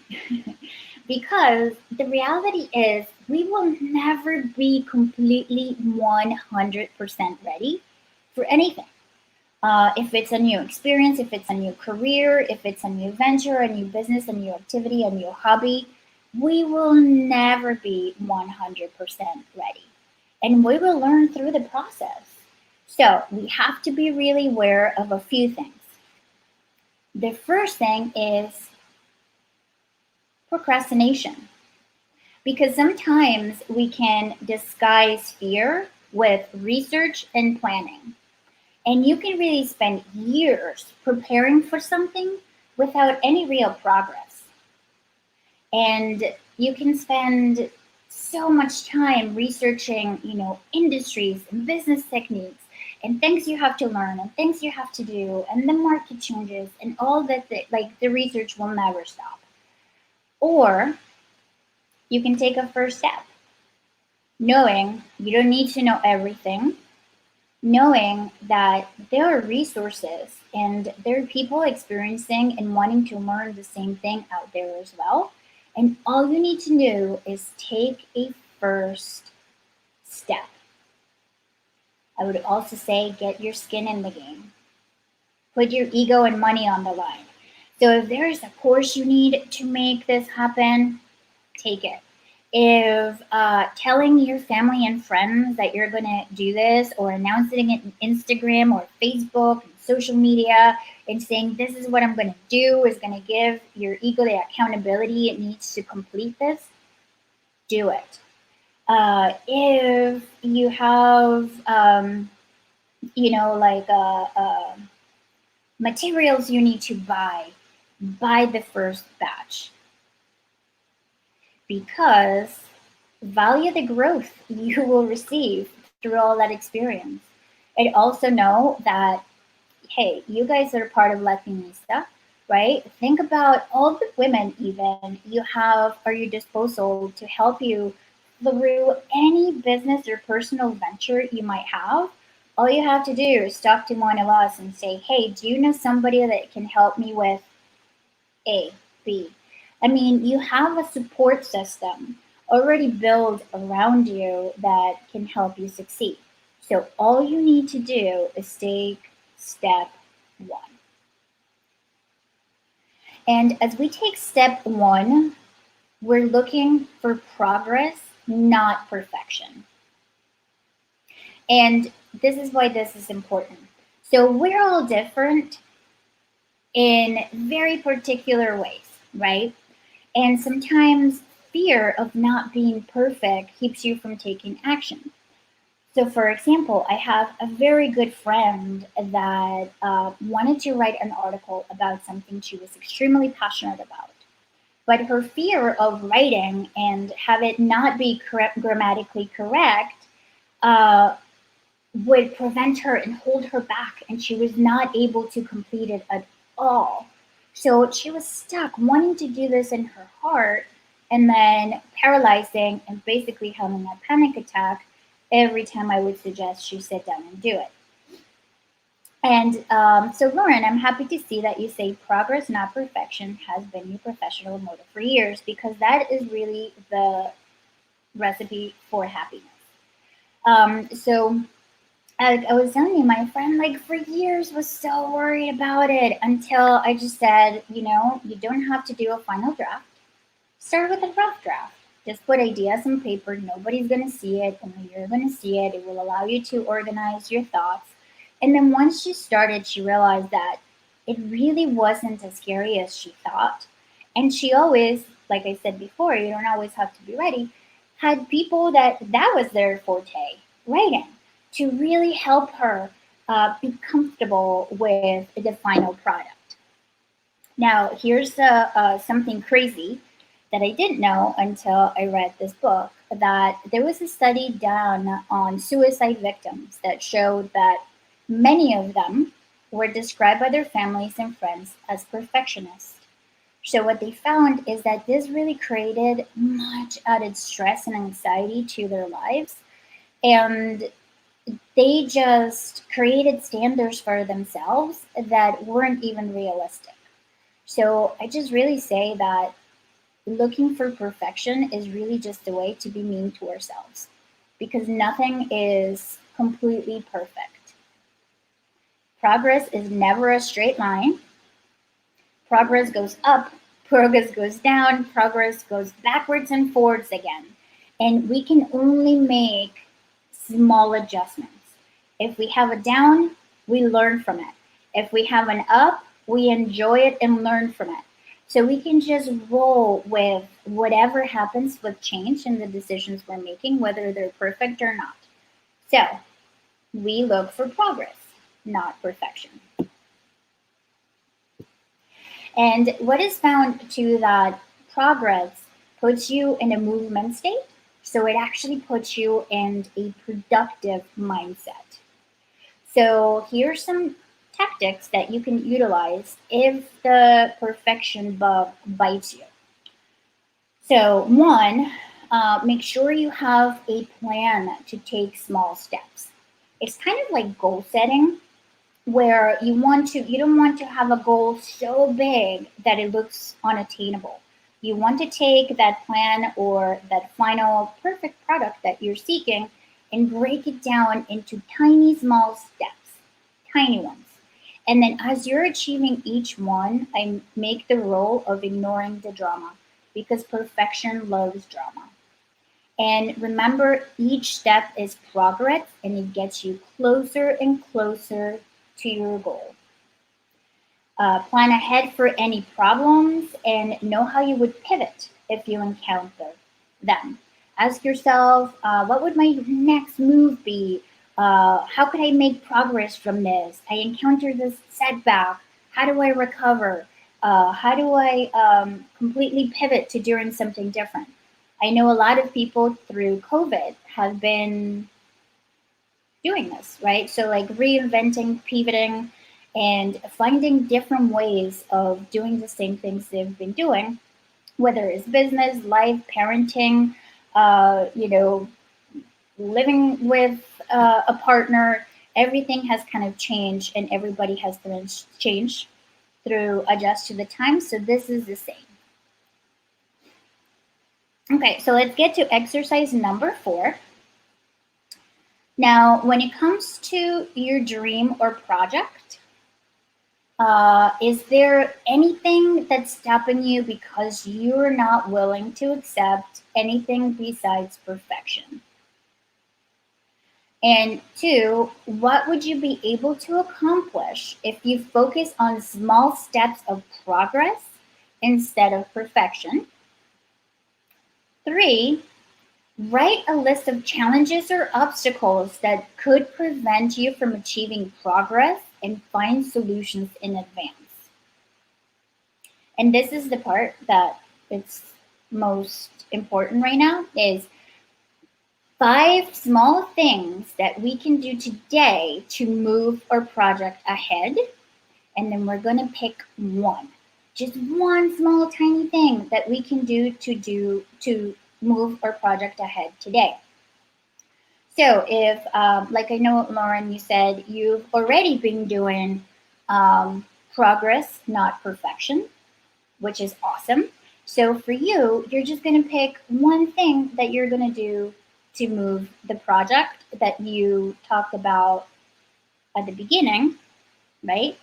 Because the reality is we will never be completely 100% ready for anything. If it's a new experience, if it's a new career, if it's a new venture, a new business, a new activity, a new hobby, we will never be 100% ready. And we will learn through the process. So we have to be really aware of a few things. The first thing is procrastination. Because sometimes we can disguise fear with research and planning. And you can really spend years preparing for something without any real progress. And you can spend so much time researching, industries and business techniques and things you have to learn and things you have to do and the market changes and all that, the research will never stop. Or you can take a first step, knowing you don't need to know everything, knowing that there are resources and there are people experiencing and wanting to learn the same thing out there as well. And all you need to do is take a first step. I would also say get your skin in the game. Put your ego and money on the line. So if there is a course you need to make this happen, take it. If telling your family and friends that you're going to do this, or announcing it in Instagram or Facebook and social media and saying this is what I'm going to do, is going to give your ego the accountability it needs to complete this, do it. If you have, like materials you need to buy the first batch, because value the growth you will receive through all that experience. And also know that, hey, you guys are part of Latinista, right? Think about all the women even you have at your disposal to help you through any business or personal venture you might have. All you have to do is talk to one of us and say, hey, do you know somebody that can help me with A, B? I mean, you have a support system already built around you that can help you succeed. So all you need to do is take step one. And as we take step one, we're looking for progress, not perfection. And this is why this is important. So we're all different in very particular ways, right? And sometimes fear of not being perfect keeps you from taking action. So, for example, I have a very good friend that wanted to write an article about something she was extremely passionate about. But her fear of writing and have it not be grammatically correct uh, would prevent her and hold her back, and she was not able to complete it at all. So she was stuck wanting to do this in her heart, and then paralyzing and basically having a panic attack every time I would suggest she sit down and do it. And so, Lauren, I'm happy to see that you say progress, not perfection, has been your professional motto for years, because that is really the recipe for happiness. So I was telling you, my friend, like, for years was so worried about it, until I just said, you don't have to do a final draft. Start with a rough draft. Just put ideas on paper. Nobody's going to see it. Only you're going to see it. It will allow you to organize your thoughts. And then once she started, she realized that it really wasn't as scary as she thought. And she always, like I said before, you don't always have to be ready, had people that was their forte, writing, to really help her be comfortable with the final product. Now, here's something crazy that I didn't know until I read this book, that there was a study done on suicide victims that showed that many of them were described by their families and friends as perfectionists. So what they found is that this really created much added stress and anxiety to their lives. And they just created standards for themselves that weren't even realistic. So I just really say that looking for perfection is really just a way to be mean to ourselves, because nothing is completely perfect. Progress is never a straight line. Progress goes up, progress goes down, progress goes backwards and forwards again. And we can only make small adjustments. If we have a down, we learn from it. If we have an up, we enjoy it and learn from it. So we can just roll with whatever happens with change and the decisions we're making, whether they're perfect or not. So we look for progress, not perfection. And what is found too, that progress puts you in a movement state. So it actually puts you in a productive mindset. So here's some tactics that you can utilize if the perfection bug bites you. So one, make sure you have a plan to take small steps. It's kind of like goal setting, where you don't want to have a goal so big that it looks unattainable. You want to take that plan or that final perfect product that you're seeking and break it down into tiny small steps, tiny ones. And then as you're achieving each one, I make the rule of ignoring the drama, because perfection loves drama. And remember, each step is progress and it gets you closer and closer to your goal. Plan ahead for any problems and know how you would pivot if you encounter them. Ask yourself, what would my next move be? How could I make progress from this? I encountered this setback. How do I recover? How do I completely pivot to doing something different? I know a lot of people through COVID have been doing this, right? So, like reinventing, pivoting, and finding different ways of doing the same things they've been doing, whether it's business, life, parenting, you know, living with a partner. Everything has kind of changed, and everybody has kind of changed through adjust to the times. So, this is the same. Okay, so let's get to exercise number 4. Now, when it comes to your dream or project, is there anything that's stopping you because you're not willing to accept anything besides perfection? And 2, what would you be able to accomplish if you focus on small steps of progress instead of perfection? 3, write a list of challenges or obstacles that could prevent you from achieving progress and find solutions in advance. And this is the part that it's most important right now is 5 small things that we can do today to move our project ahead. And then we're going to pick one, just one small tiny thing that we can do to move our project ahead today. So if, like I know, Lauren, you said you've already been doing progress, not perfection, which is awesome. So for you, you're just going to pick one thing that you're going to do to move the project that you talked about at the beginning, right?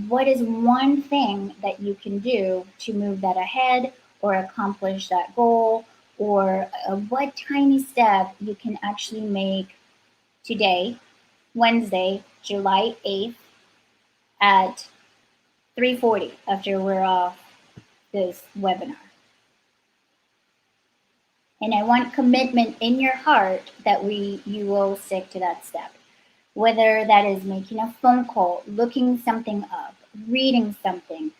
What is one thing that you can do to move that ahead or accomplish that goal? Or what tiny step you can actually make today, Wednesday, July 8th at 3:40 after we're off this webinar. And I want commitment in your heart that you will stick to that step. Whether that is making a phone call, looking something up, reading something,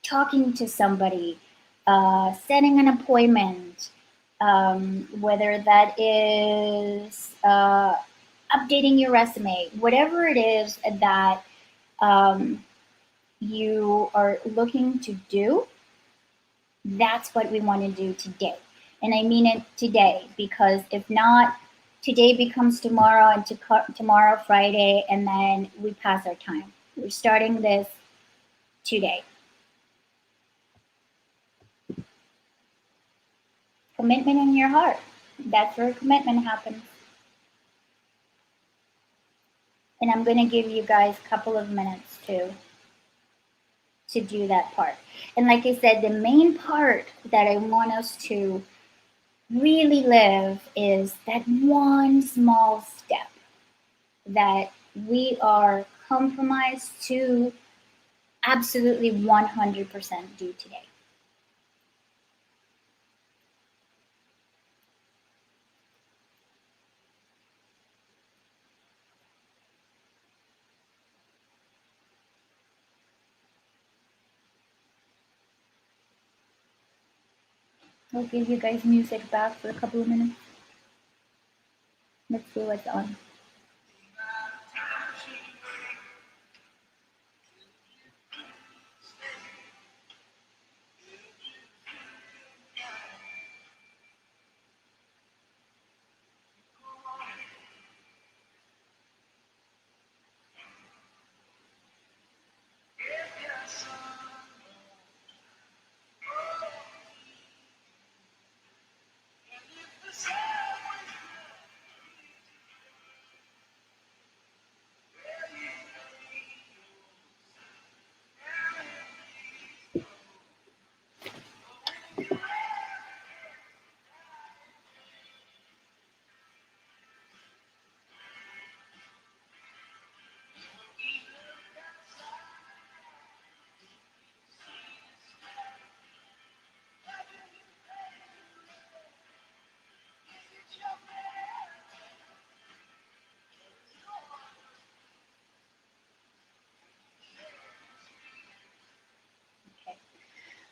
talking to somebody, setting an appointment, whether that is updating your resume, whatever it is that you are looking to do, that's what we want to do today. And I mean it today, because if not, today becomes tomorrow, and tomorrow Friday, and then we pass our time. We're starting this today. Commitment in your heart. That's where commitment happens. And I'm going to give you guys a couple of minutes to do that part. And like I said, the main part that I want us to really live is that one small step that we are compromised to absolutely 100% do today. I'll give you guys music back for a couple of minutes. Let's see what's on.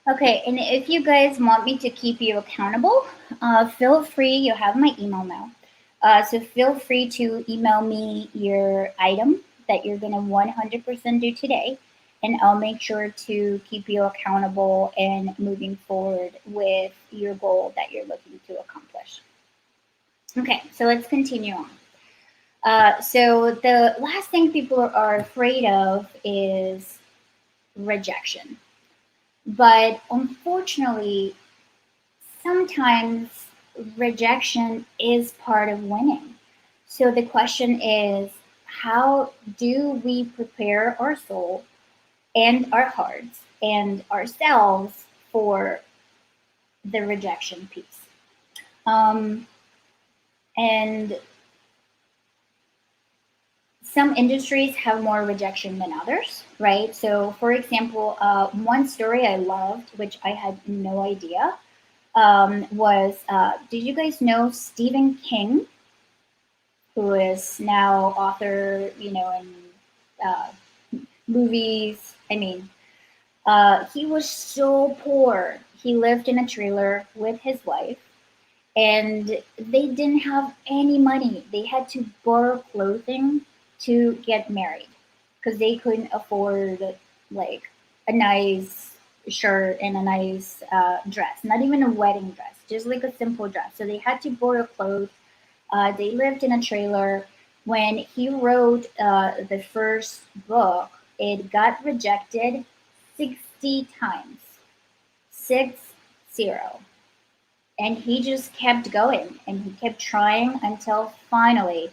Okay, and if you guys want me to keep you accountable, feel free. You have my email now. So feel free to email me your item that you're going to 100% do today, and I'll make sure to keep you accountable and moving forward with your goal that you're looking to accomplish. Okay, so let's continue on. So the last thing people are afraid of is rejection. But unfortunately, sometimes rejection is part of winning. So the question is, how do we prepare our soul and our hearts and ourselves for the rejection piece? And some industries have more rejection than others, right? So, for example, one story I loved, which I had no idea, was did you guys know Stephen King, who is now author, in uh, movies? I mean, he was so poor. He lived in a trailer with his wife, and they didn't have any money. They had to borrow clothing to get married because they couldn't afford like a nice shirt and a nice dress, not even a wedding dress, just like a simple dress. So they had to borrow clothes. They lived in a trailer. When he wrote the first book, it got rejected 60 times. 60. And he just kept going and he kept trying until finally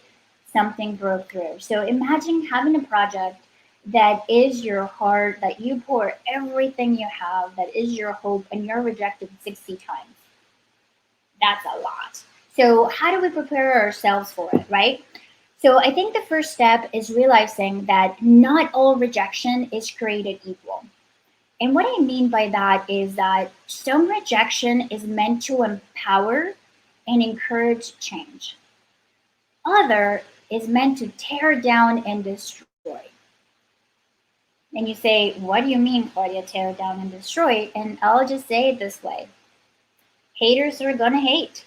something broke through. So imagine having a project that is your heart, that you pour everything you have, that is your hope, and you're rejected 60 times. That's a lot. So, how do we prepare ourselves for it, right? So, I think the first step is realizing that not all rejection is created equal. And what I mean by that is that some rejection is meant to empower and encourage change. Other is meant to tear down and destroy. And you say, what do you mean, Claudia, tear down and destroy? And I'll just say it this way: haters are gonna hate.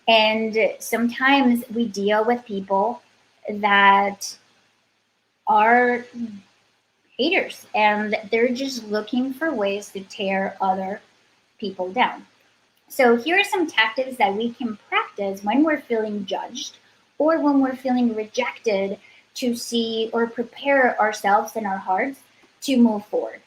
And sometimes we deal with people that are haters and they're just looking for ways to tear other people down. So here are some tactics that we can practice when we're feeling judged or when we're feeling rejected, to see or prepare ourselves and our hearts to move forward.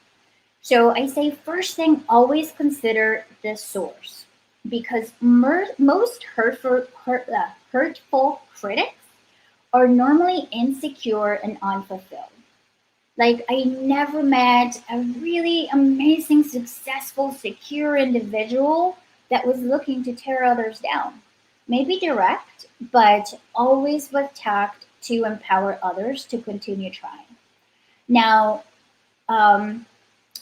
So I say, first thing, always consider the source, because most hurtful critics are normally insecure and unfulfilled. Like, I never met a really amazing, successful, secure individual that was looking to tear others down. Maybe direct, but always with tact to empower others to continue trying. Now, and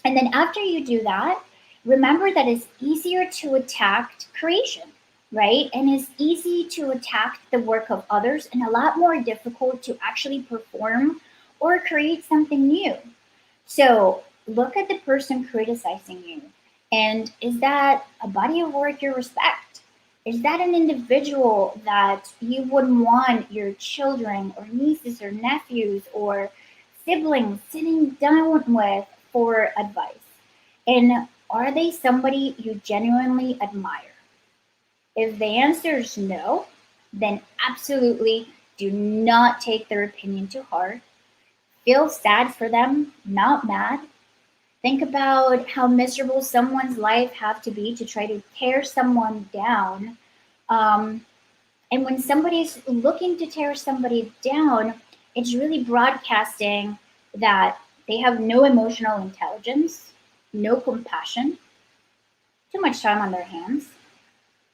then after you do that, remember that it's easier to attack creation, right? And it's easy to attack the work of others and a lot more difficult to actually perform or create something new. So look at the person criticizing you. And is that a body of work you respect? Is that an individual that you would want your children or nieces or nephews or siblings sitting down with for advice? And are they somebody you genuinely admire? If the answer is no, then absolutely do not take their opinion to heart. Feel sad for them, not mad. Think about how miserable someone's life have to be to try to tear someone down. And when somebody's looking to tear somebody down, it's really broadcasting that they have no emotional intelligence, no compassion, too much time on their hands.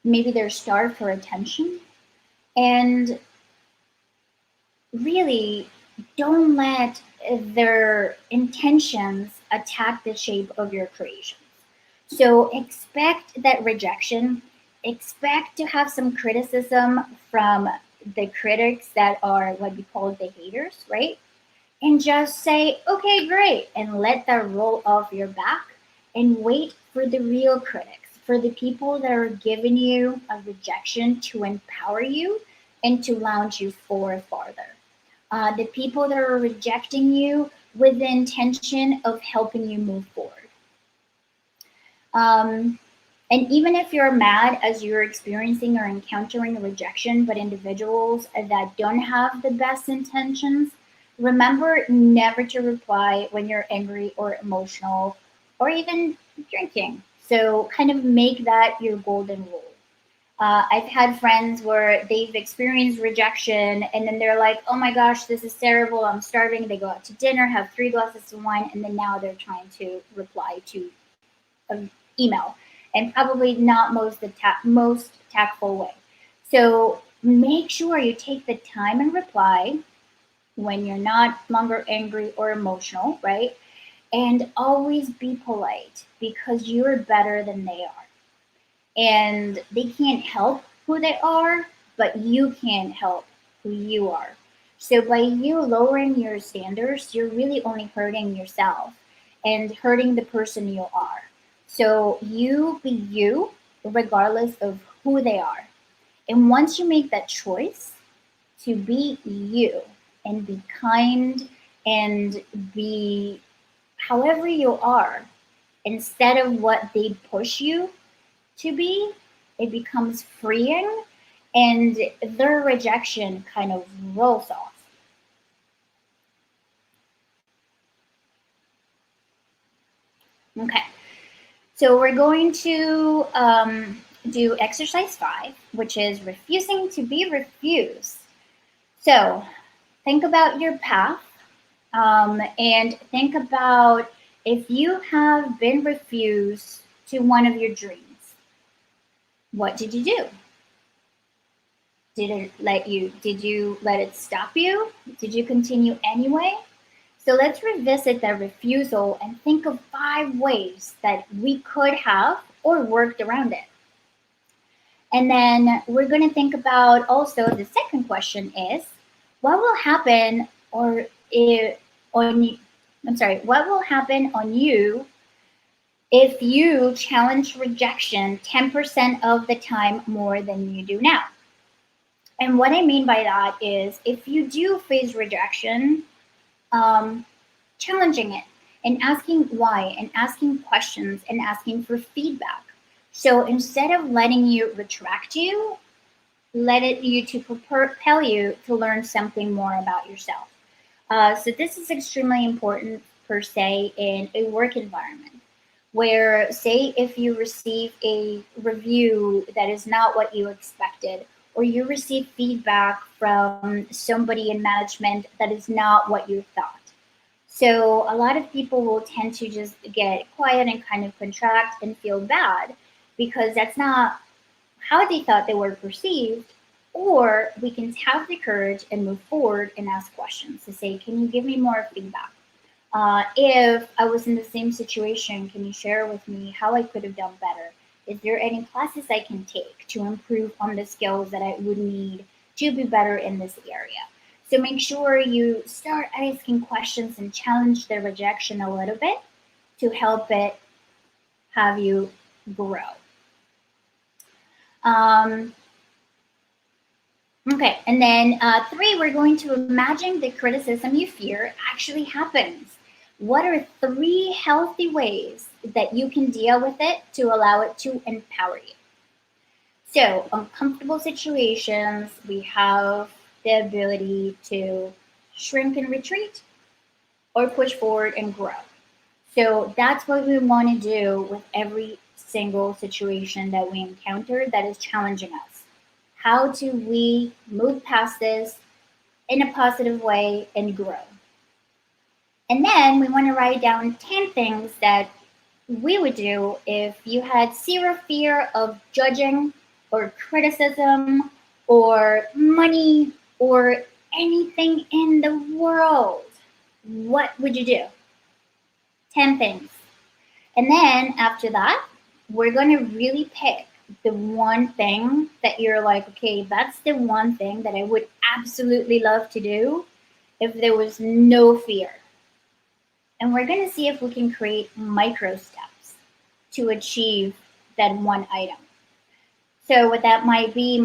Maybe they're starved for attention. And really, don't let their intentions attack the shape of your creations. So expect that rejection, expect to have some criticism from the critics that are what we call the haters, right? And just say, okay, great, and let that roll off your back and wait for the real critics, for the people that are giving you a rejection to empower you and to launch you forward farther. The people that are rejecting you with the intention of helping you move forward. And even if you're mad as you're experiencing or encountering rejection, but individuals that don't have the best intentions, remember never to reply when you're angry or emotional or even drinking. So kind of make that your golden rule. I've had friends where they've experienced rejection and then they're like, oh my gosh, this is terrible. I'm starving. They go out to dinner, have 3 glasses of wine, and then now they're trying to reply to an email, and probably not most tactful way. So make sure you take the time and reply when you're not longer angry or emotional, right? And always be polite because you're better than they are. And they can't help who they are, but you can help who you are. So by you lowering your standards, you're really only hurting yourself and hurting the person you are. So you be you regardless of who they are. And once you make that choice to be you and be kind and be however you are, instead of what they push you to be, it becomes freeing and their rejection kind of rolls off. Okay, so we're going to do exercise 5, which is refusing to be refused. So think about your path and think about if you have been refused to one of your dreams. What did you do? Did you let it stop you? Did you continue anyway? So let's revisit that refusal and think of 5 ways that we could have or worked around it. And then we're going to think about also the second question is, what will happen what will happen on you if you challenge rejection 10% of the time more than you do now? And what I mean by that is if you do face rejection, challenging it and asking why and asking questions and asking for feedback. So instead of letting you retract you, let you to propel you to learn something more about yourself. So this is extremely important per se in a work environment where, say, if you receive a review that is not what you expected, or you receive feedback from somebody in management that is not what you thought. So a lot of people will tend to just get quiet and kind of contract and feel bad because that's not how they thought they were perceived. Or we can have the courage and move forward and ask questions to say, can you give me more feedback? If I was in the same situation, can you share with me how I could have done better? Is there any classes I can take to improve on the skills that I would need to be better in this area? So make sure you start asking questions and challenge the rejection a little bit to help it have you grow. Okay, and then 3, we're going to imagine the criticism you fear actually happens. What are 3 healthy ways that you can deal with it to allow it to empower you? So, uncomfortable situations, we have the ability to shrink and retreat or push forward and grow. So that's what we want to do with every single situation that we encounter that is challenging us. How do we move past this in a positive way and grow? And then we want to write down 10 things that we would do if you had 0 fear of judging or criticism or money or anything in the world. What would you do? 10 things. And then after that, we're going to really pick the one thing that you're like, okay, that's the one thing that I would absolutely love to do if there was no fear. And we're going to see if we can create micro steps. to achieve that one item. So what that might be,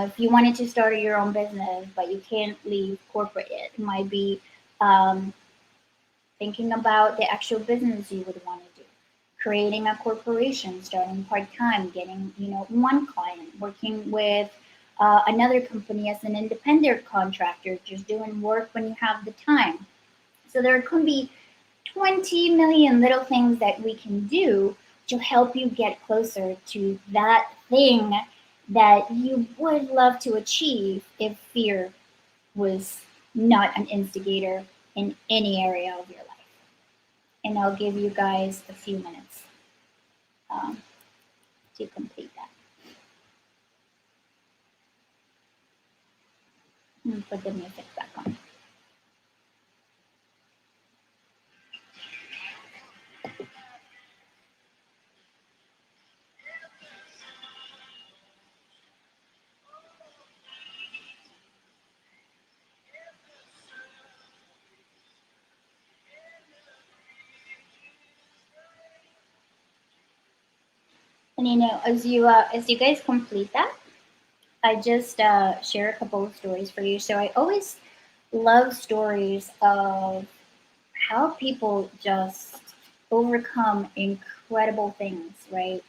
if you wanted to start your own business, but you can't leave corporate yet, it might be thinking about the actual business you would want to do, creating a corporation, starting part-time, getting, one client, working with another company as an independent contractor, just doing work when you have the time. So there could be 20 million little things that we can do to help you get closer to that thing that you would love to achieve if fear was not an instigator in any area of your life. And I'll give you guys a few minutes to complete that. And put the music back on. And as you guys complete that, I just share a couple of stories for you. So I always love stories of how people just overcome incredible things, right?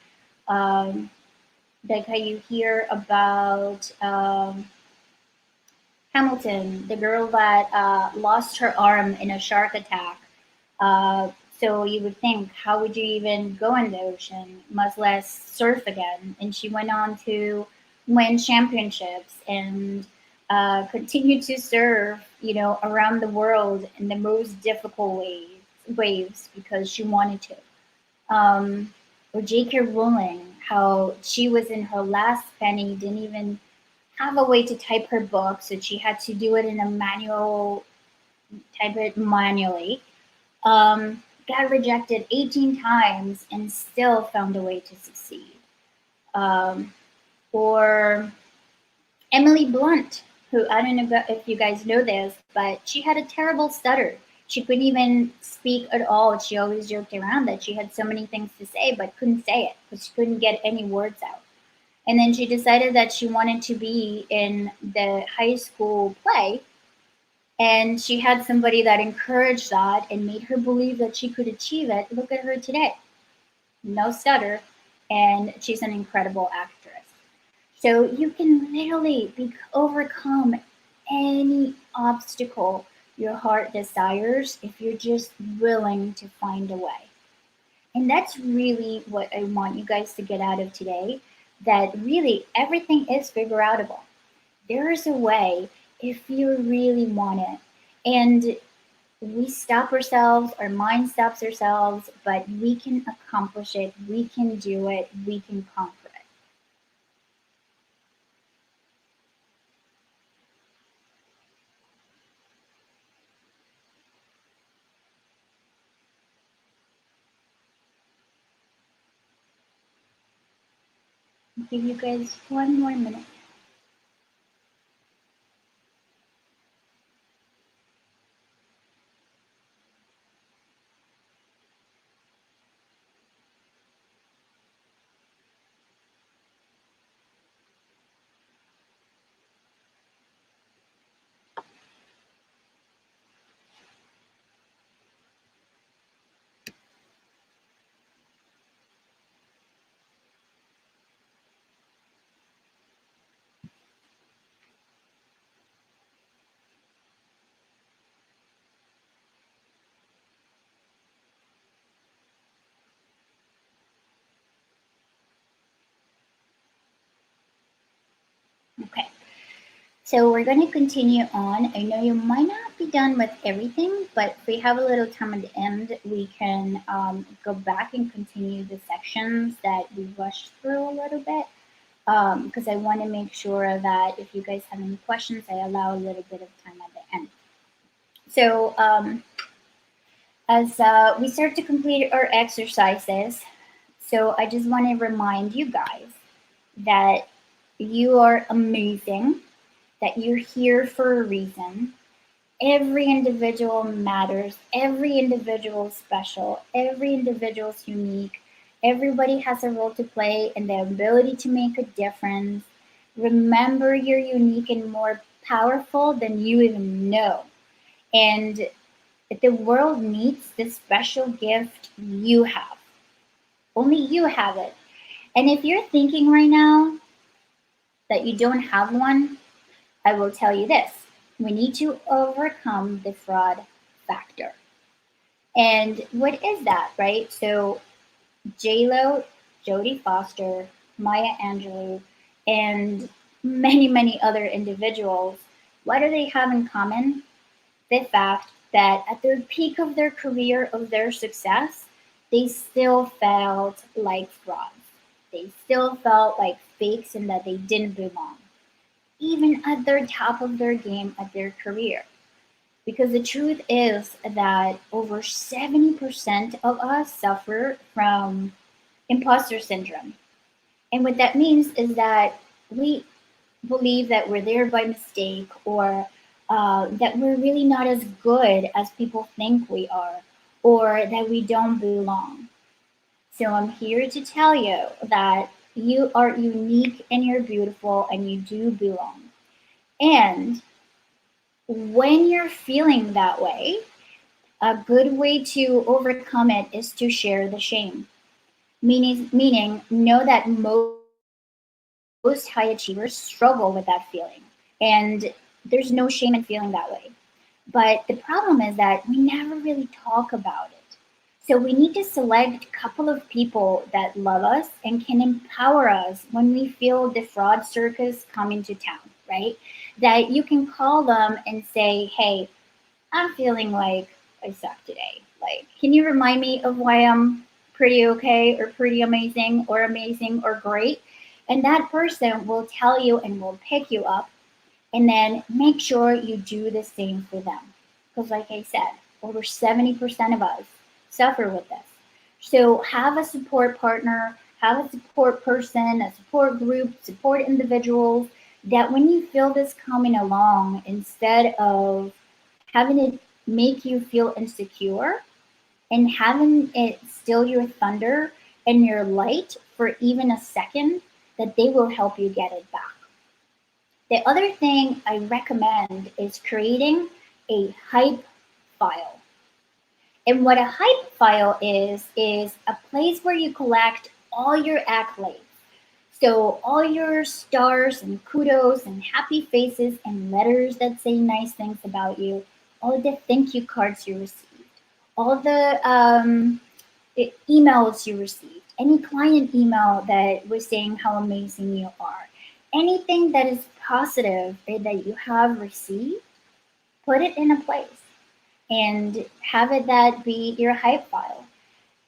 Like how you hear about Hamilton, the girl that lost her arm in a shark attack. So you would think, how would you even go in the ocean, much less surf again? And she went on to win championships and continue to surf, around the world in the most difficult waves because she wanted to. Or J.K. Rowling, how she was in her last penny, didn't even have a way to type her book, so she had to do it in a type it manually. Got rejected 18 times and still found a way to succeed. Or Emily Blunt, who I don't know if you guys know this, but she had a terrible stutter. She couldn't even speak at all. She always joked around that she had so many things to say, but couldn't say it because she couldn't get any words out. And then she decided that she wanted to be in the high school play. And she had somebody that encouraged that and made her believe that she could achieve it. Look at her today. No stutter. And she's an incredible actress. So you can literally overcome any obstacle your heart desires if you're just willing to find a way. And that's really what I want you guys to get out of today, that really everything is figureoutable. There is a way if you really want it. And we stop ourselves, our mind stops ourselves, but we can accomplish it, we can do it, we can conquer it. I'll give you guys one more minute. Okay, so we're going to continue on. I know you might not be done with everything, but if we have a little time at the end, we can go back and continue the sections that we rushed through a little bit, because I want to make sure that if you guys have any questions, I allow a little bit of time at the end. So as we start to complete our exercises, so I just want to remind you guys that you are amazing, that you're here for a reason, Every individual matters. Every individual is special. Every individual is unique. Everybody has a role to play and the ability to make a difference. Remember, you're unique and more powerful than you even know. And the world needs this special gift you have. Only you have it. And if you're thinking right now that you don't have one, I will tell you this. We need to overcome the fraud factor. And what is that, right? So J-Lo, Jodie Foster, Maya Angelou, and many, many other individuals, what do they have in common? The fact that at the peak of their career, of their success, they still felt like frauds. They still felt like fakes and that they didn't belong, even at their top of their game at their career. Because the truth is that over 70% of us suffer from imposter syndrome. And what that means is that we believe that we're there by mistake, or that we're really not as good as people think we are, or that we don't belong. So I'm here to tell you that you are unique and you're beautiful and you do belong. And when you're feeling that way, a good way to overcome it is to share the shame. Meaning know that most high achievers struggle with that feeling. And there's no shame in feeling that way. But the problem is that we never really talk about it. So we need to select a couple of people that love us and can empower us when we feel the fraud circus coming to town, right? That you can call them and say, hey, I'm feeling like I suck today. Like, can you remind me of why I'm pretty okay or pretty amazing or great? And that person will tell you and will pick you up, and then make sure you do the same for them. Because, like I said, over 70% of us suffer with this. So, have a support partner, have a support person, a support group, support individuals that when you feel this coming along, instead of having it make you feel insecure and having it steal your thunder and your light for even a second, that they will help you get it back. The other thing I recommend is creating a hype file. And what a hype file is a place where you collect all your accolades. So all your stars and kudos and happy faces and letters that say nice things about you, all the thank you cards you received, all the emails you received, any client email that was saying how amazing you are, anything that is positive that you have received, put it in a place and have it that be your hype file.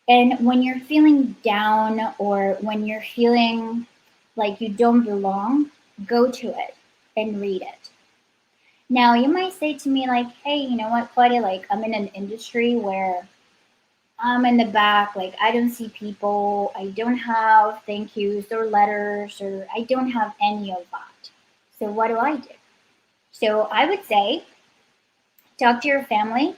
And when you're feeling down or when you're feeling like you don't belong, go to it and read it. Now, you might say to me, like, hey, you know what, Claudia, like, I'm in an industry where I'm in the back, like, I don't see people, I don't have thank yous or letters, or I don't have any of that. So, what do I do? So, I would say, talk to your family,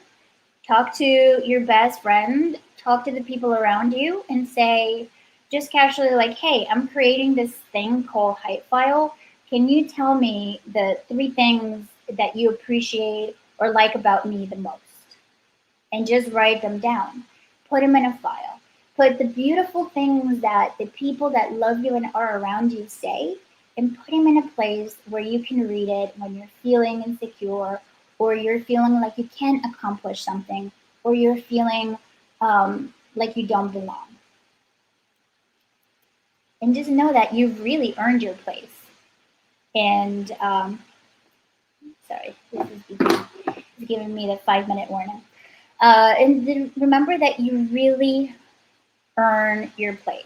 talk to your best friend, talk to the people around you, and say, just casually, like, hey, I'm creating this thing called Hype File. Can you tell me the 3 things that you appreciate or like about me the most? And just write them down. Put them in a file. Put the beautiful things that the people that love you and are around you say, and put them in a place where you can read it when you're feeling insecure, or you're feeling like you can't accomplish something, or you're feeling like you don't belong. And just know that you've really earned your place. And sorry, this is giving me the 5-minute warning. And then remember that you really earn your place.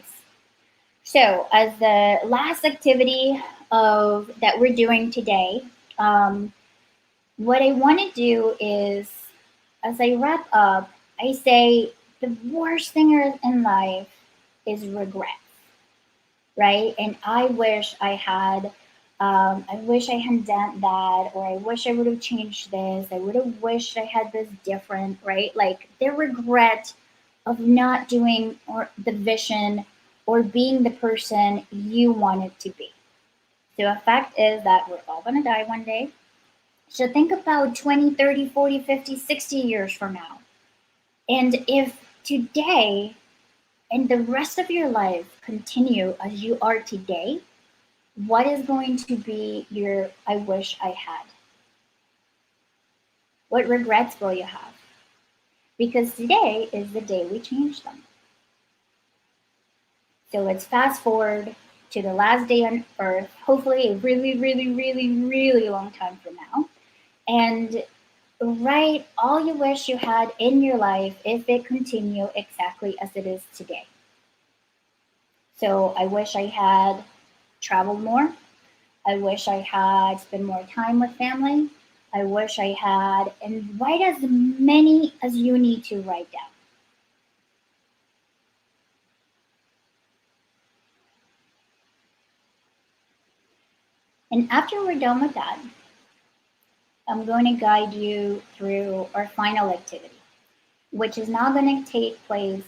So, as the last activity of that we're doing today, what I want to do is, as I wrap up, I say the worst thing in life is regret, right? And I wish I had I wish I hadn't done that, or I wish I would have changed this. I would have wished I had this different, right? Like the regret of not doing or the vision or being the person you wanted to be. So the fact is that we're all going to die one day. So think about 20, 30, 40, 50, 60 years from now. And if today and the rest of your life continue as you are today, what is going to be your I wish I had? What regrets will you have? Because today is the day we change them. So let's fast forward to the last day on earth, hopefully a really, really, really, really long time from now. And write all you wish you had in your life if it continue exactly as it is today. So I wish I had traveled more. I wish I had spent more time with family. I wish I had, and write as many as you need to write down. And after we're done with that, I'm going to guide you through our final activity, which is not going to take place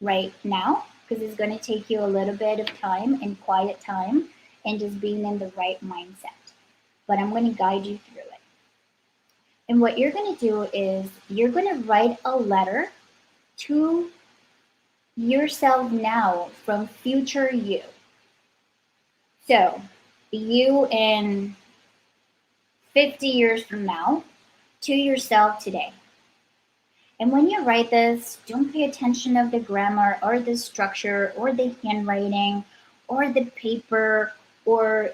right now because it's going to take you a little bit of time and quiet time and just being in the right mindset. But I'm going to guide you through it. And what you're going to do is you're going to write a letter to yourself now from future you. So, you in 50 years from now to yourself today. And when you write this, don't pay attention of the grammar or the structure or the handwriting or the paper or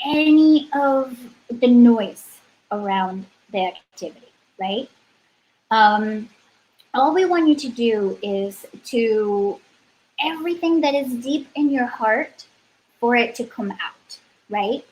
any of the noise around the activity, right? All we want you to do is to everything that is deep in your heart for it to come out, right?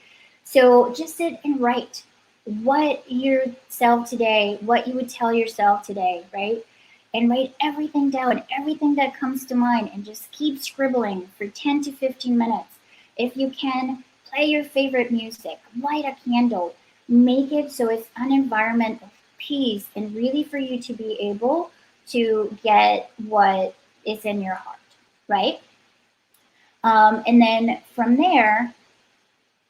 So just sit and write what yourself today, what you would tell yourself today, right? And write everything down, everything that comes to mind, and just keep scribbling for 10 to 15 minutes. If you can, play your favorite music, light a candle, make it so it's an environment of peace and really for you to be able to get what is in your heart, right? And then from there,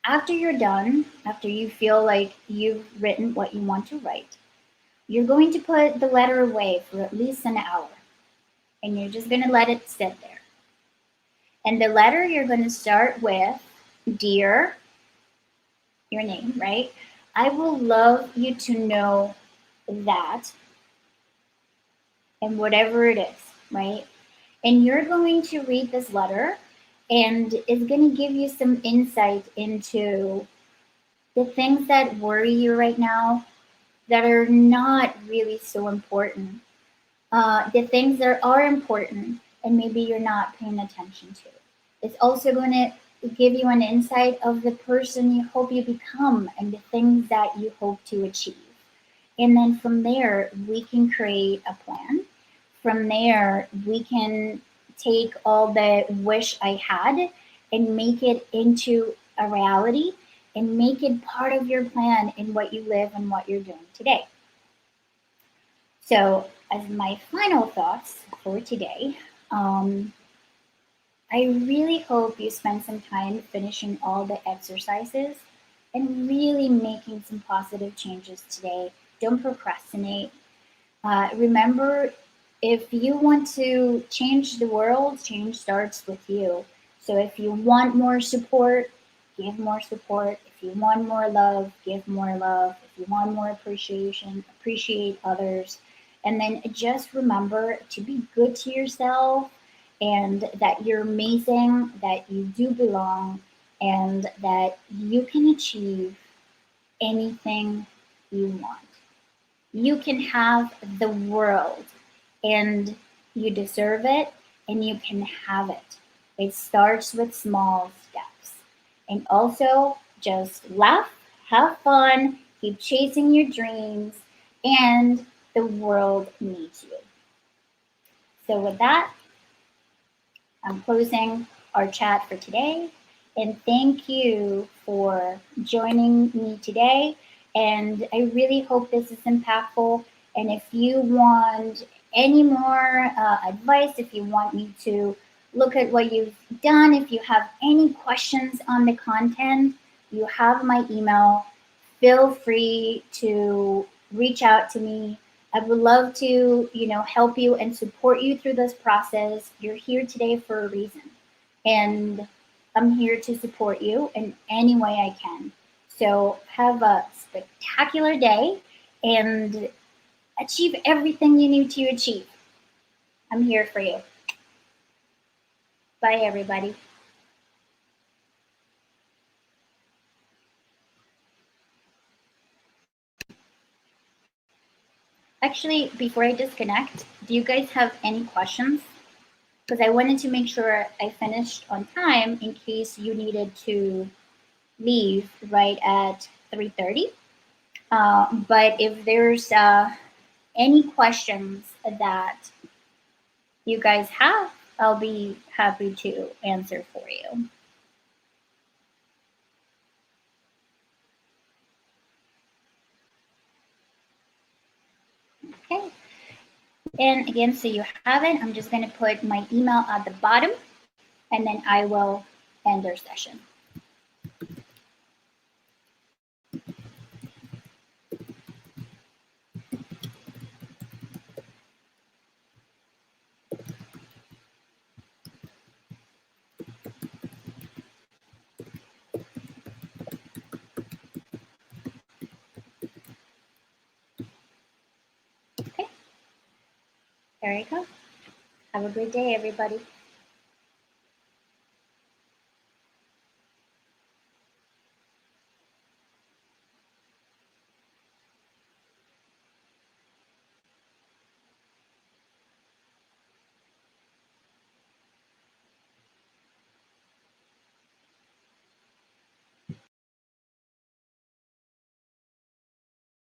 after you're done, after you feel like you've written what you want to write, you're going to put the letter away for at least an hour. And you're just going to let it sit there. And the letter you're going to start with, dear, your name, right? I will love you to know that, and whatever it is, right? And you're going to read this letter, and it's going to give you some insight into the things that worry you right now that are not really so important. The things that are important and maybe you're not paying attention to. It's also going to give you an insight of the person you hope you become and the things that you hope to achieve. And then from there, we can create a plan. From there, we can take all the wish I had and make it into a reality and make it part of your plan in what you live and what you're doing today. So, as my final thoughts for today, I really hope you spend some time finishing all the exercises and really making some positive changes today. Don't procrastinate. Remember, if you want to change the world, change starts with you. So if you want more support, give more support. If you want more love, give more love. If you want more appreciation, appreciate others. And then just remember to be good to yourself and that you're amazing, that you do belong, and that you can achieve anything you want. You can have the world and you deserve it and you can have it. It starts with small steps. And also just laugh, have fun, keep chasing your dreams, and the world needs you. So with that, I'm closing our chat for today. And thank you for joining me today. And I really hope this is impactful. And if you want any more advice, if you want me to look at what you've done, if you have any questions on the content, you have my email. Feel free to reach out to me. I would love to, help you and support you through this process. You're here today for a reason. And I'm here to support you in any way I can. So have a spectacular day and achieve everything you need to achieve. I'm here for you. Bye, everybody. Actually, before I disconnect, do you guys have any questions? Because I wanted to make sure I finished on time in case you needed to leave right at 3:30. But if there's any questions that you guys have, I'll be happy to answer for you. Okay. And again, so you have it, I'm just going to put my email at the bottom and then I will end our session. Okay. There you go. Have a great day, everybody.